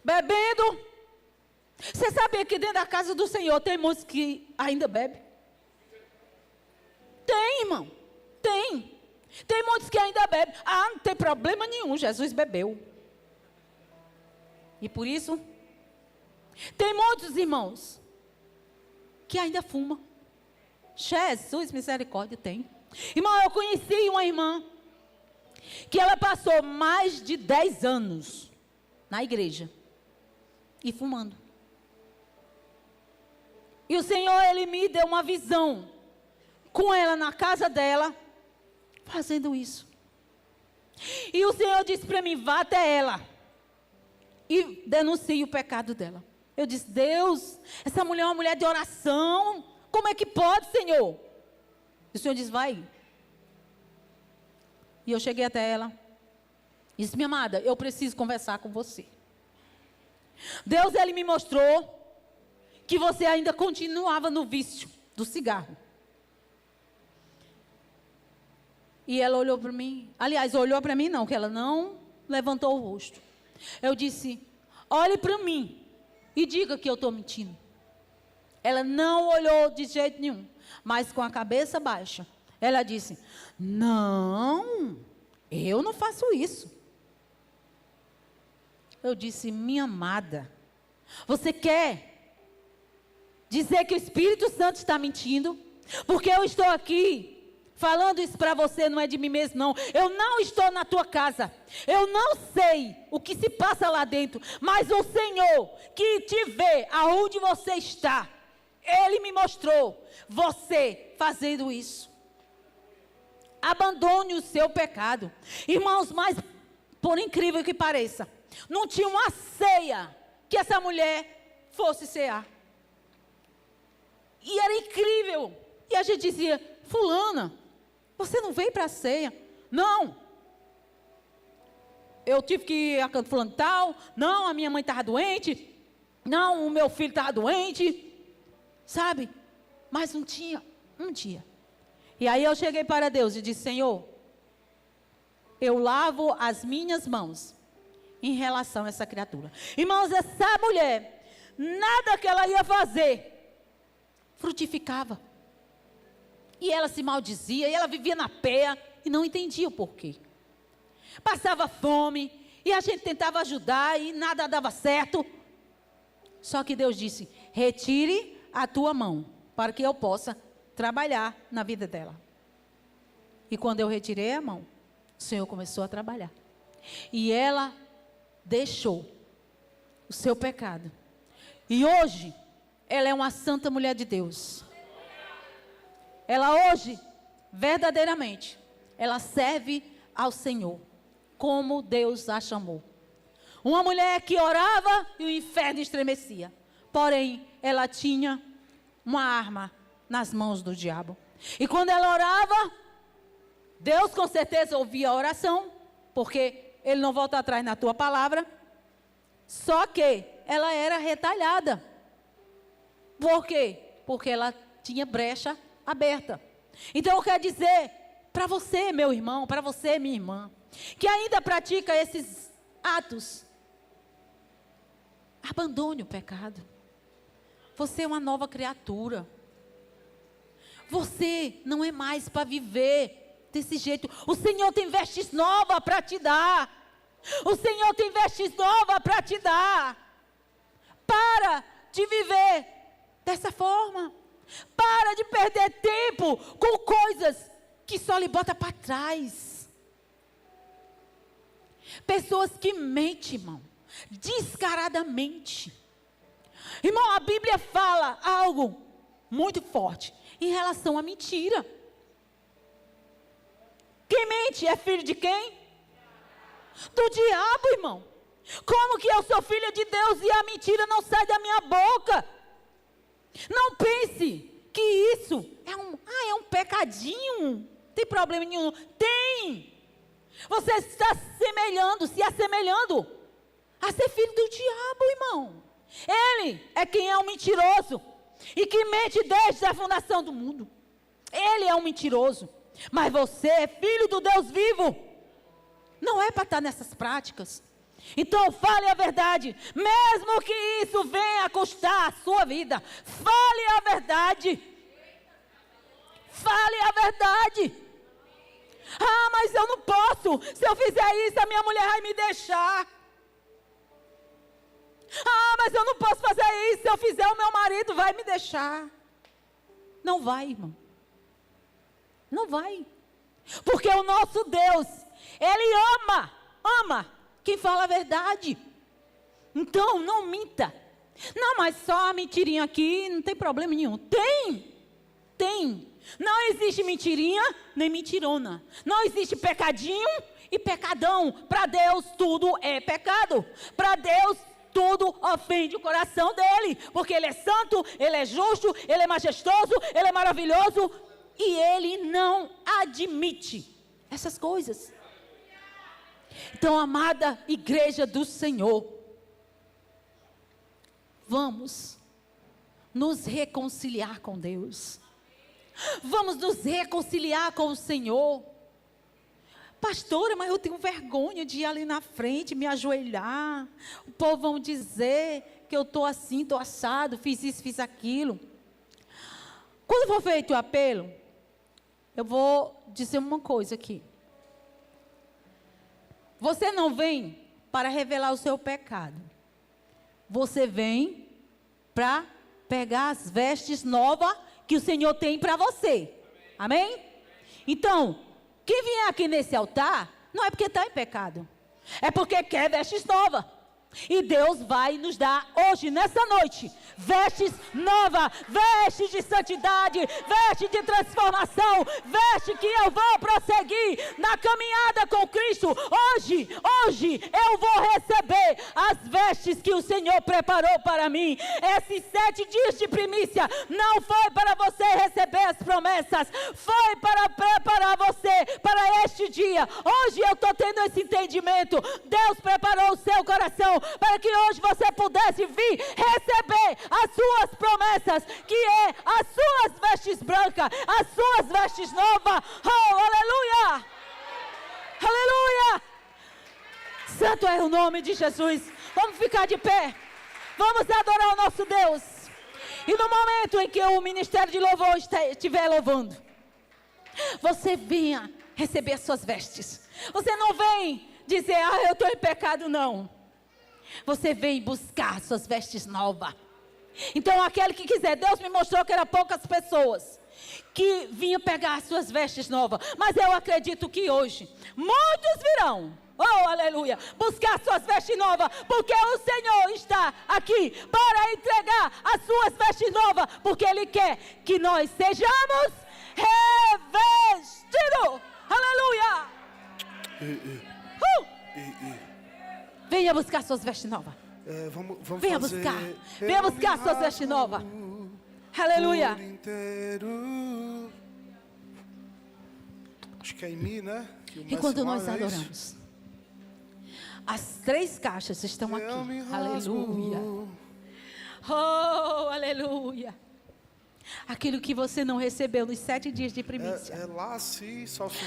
Bebendo. Você sabia que dentro da casa do Senhor tem muitos que ainda bebem? Tem, irmão. Tem. Tem muitos que ainda bebem. Ah, não tem problema nenhum, Jesus bebeu. E por isso, tem muitos irmãos que ainda fumam. Jesus, misericórdia, tem. Irmão, eu conheci uma irmã que ela passou mais de 10 anos na igreja e fumando. E o Senhor, Ele me deu uma visão com ela na casa dela, fazendo isso. E o Senhor disse para mim: vá até ela e denuncie o pecado dela. Eu disse: Deus, essa mulher é uma mulher de oração, como é que pode, Senhor? E o Senhor disse: vai. E eu cheguei até ela e disse: minha amada, eu preciso conversar com você. Deus, Ele me mostrou que você ainda continuava no vício do cigarro. E ela olhou para mim. Aliás, olhou para mim não, que ela não levantou o rosto. Eu disse: olhe para mim e diga que eu estou mentindo. Ela não olhou de jeito nenhum, mas com a cabeça baixa. Ela disse: não, eu não faço isso. Eu disse: minha amada, você quer dizer que o Espírito Santo está mentindo? Porque eu estou aqui falando isso para você, não é de mim mesmo, não. Eu não estou na tua casa. Eu não sei o que se passa lá dentro. Mas o Senhor que te vê aonde você está, Ele me mostrou você fazendo isso. Abandone o seu pecado. Irmãos, mas por incrível que pareça, não tinha uma ceia que essa mulher fosse cear. E era incrível. E a gente dizia: fulana, você não veio para a ceia? Não. Eu tive que ir a canto fulano tal. Não, a minha mãe estava doente. Não, o meu filho estava doente. Sabe? Mas não tinha um dia. E aí eu cheguei para Deus e disse: Senhor, eu lavo as minhas mãos em relação a essa criatura. Irmãos, essa mulher, nada que ela ia fazer frutificava. E ela se maldizia, e ela vivia na peia e não entendia o porquê. Passava fome, e a gente tentava ajudar e nada dava certo. Só que Deus disse: retire a tua mão, para que eu possa trabalhar na vida dela. E quando eu retirei a mão, o Senhor começou a trabalhar. E ela deixou o seu pecado. E hoje, ela é uma santa mulher de Deus. Ela hoje, verdadeiramente, ela serve ao Senhor, como Deus a chamou. Uma mulher que orava e o inferno estremecia. Porém, ela tinha uma arma nas mãos do diabo. E quando ela orava, Deus com certeza ouvia a oração, porque Ele não volta atrás na tua palavra. Só que ela era retalhada. Por quê? Porque ela tinha brecha aberta. Então eu quero dizer para você, meu irmão, para você, minha irmã, que ainda pratica esses atos, abandone o pecado. Você é uma nova criatura. Você não é mais para viver desse jeito. O Senhor tem vestes novas para te dar. O Senhor tem vestes novas para te dar. Para de viver dessa forma. Para de perder tempo com coisas que só lhe bota para trás. Pessoas que mentem, irmão, descaradamente. Irmão, a Bíblia fala algo muito forte em relação à mentira. Quem mente é filho de quem? Do diabo, irmão. Como que eu sou filha de Deus e a mentira não sai da minha boca? Não pense que isso é um pecadinho. Não tem problema nenhum. Tem. Você está se assemelhando a ser filho do diabo, irmão. Ele é quem é um mentiroso e que mente desde a fundação do mundo. Ele é um mentiroso. Mas você é filho do Deus vivo. Não é para estar nessas práticas. Então fale a verdade, mesmo que isso venha a custar a sua vida. Fale a verdade. Fale a verdade. Ah, mas eu não posso. Se eu fizer isso, a minha mulher vai me deixar. Ah, mas eu não posso fazer isso. Se eu fizer, o meu marido vai me deixar. Não vai, irmão. Não vai. Porque o nosso Deus, Ele ama quem fala a verdade. Então, não minta. Não, mas só a mentirinha aqui, não tem problema nenhum. Tem. Não existe mentirinha, nem mentirona. Não existe pecadinho e pecadão. Para Deus, tudo é pecado. Para Deus, tudo ofende o coração dEle. Porque Ele é santo, Ele é justo, Ele é majestoso, Ele é maravilhoso. E Ele não admite essas coisas. Então, amada igreja do Senhor, vamos nos reconciliar com Deus. Vamos nos reconciliar com o Senhor. Pastora, mas eu tenho vergonha de ir ali na frente, me ajoelhar. O povo vão dizer que eu estou assim, estou assado, fiz isso, fiz aquilo. Quando for feito o apelo, eu vou dizer uma coisa aqui. Você não vem para revelar o seu pecado. Você vem para pegar as vestes novas que o Senhor tem para você. Amém? Então, quem vier aqui nesse altar, não é porque está em pecado. É porque quer vestes novas. E Deus vai nos dar hoje, nessa noite, vestes novas, vestes de santidade, vestes de transformação, vestes que eu vou prosseguir na caminhada com Cristo. Hoje eu vou receber as vestes que o Senhor preparou para mim. Esses 7 dias de primícia não foi para você receber as promessas, foi para preparar você para este dia. Hoje eu estou tendo esse entendimento. Deus preparou o seu coração para que hoje você pudesse vir receber as suas promessas, que é as suas vestes brancas, as suas vestes novas. Oh, aleluia! Aleluia! Santo é o nome de Jesus. Vamos ficar de pé. Vamos adorar o nosso Deus. E no momento em que o ministério de louvor estiver louvando, você venha receber as suas vestes. Você não vem dizer, eu estou em pecado, não. Você vem buscar suas vestes novas. Então aquele que quiser, Deus me mostrou que eram poucas pessoas que vinham pegar as suas vestes novas. Mas eu acredito que hoje muitos virão, oh aleluia, buscar suas vestes novas. Porque o Senhor está aqui para entregar as suas vestes novas. Porque Ele quer que nós sejamos revestidos. Aleluia. Venha buscar suas vestes novas. Venha buscar. Venha buscar suas vestes novas. Aleluia. Acho que é em mim, né? E quando nós adoramos, as 3 caixas estão aqui. Aleluia. Oh, aleluia. Aquilo que você não recebeu nos 7 dias de primícia.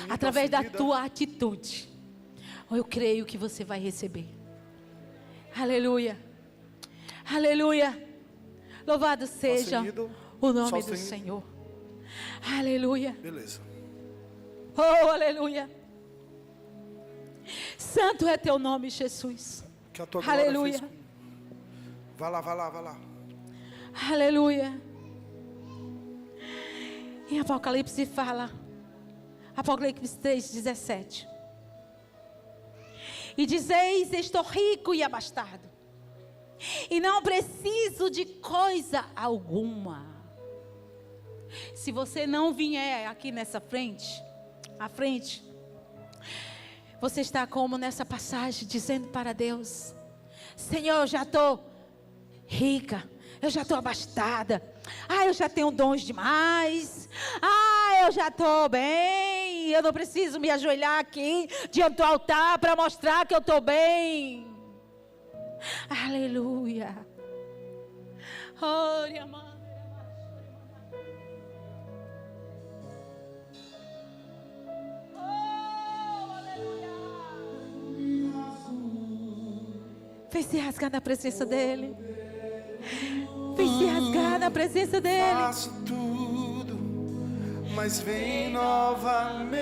Através da tua atitude. Eu creio que você vai receber. Aleluia. Aleluia. Louvado seja o nome do Senhor. Aleluia. Beleza. Oh, aleluia. Santo é teu nome, Jesus. Que a tua aleluia. Vai lá. Aleluia. Em Apocalipse fala, Apocalipse 3:17. E dizeis, estou rico e abastado, e não preciso de coisa alguma. Se você não vier aqui nessa frente, à frente, você está como nessa passagem, dizendo para Deus, Senhor, eu já estou rica, eu já estou abastada, eu já tenho dons demais, eu já estou bem, eu não preciso me ajoelhar aqui diante do altar para mostrar que eu estou bem. Aleluia. Oh, vem se rasgar na presença dEle. Vem se rasgar na presença dEle. Faço tudo, mas vem novamente.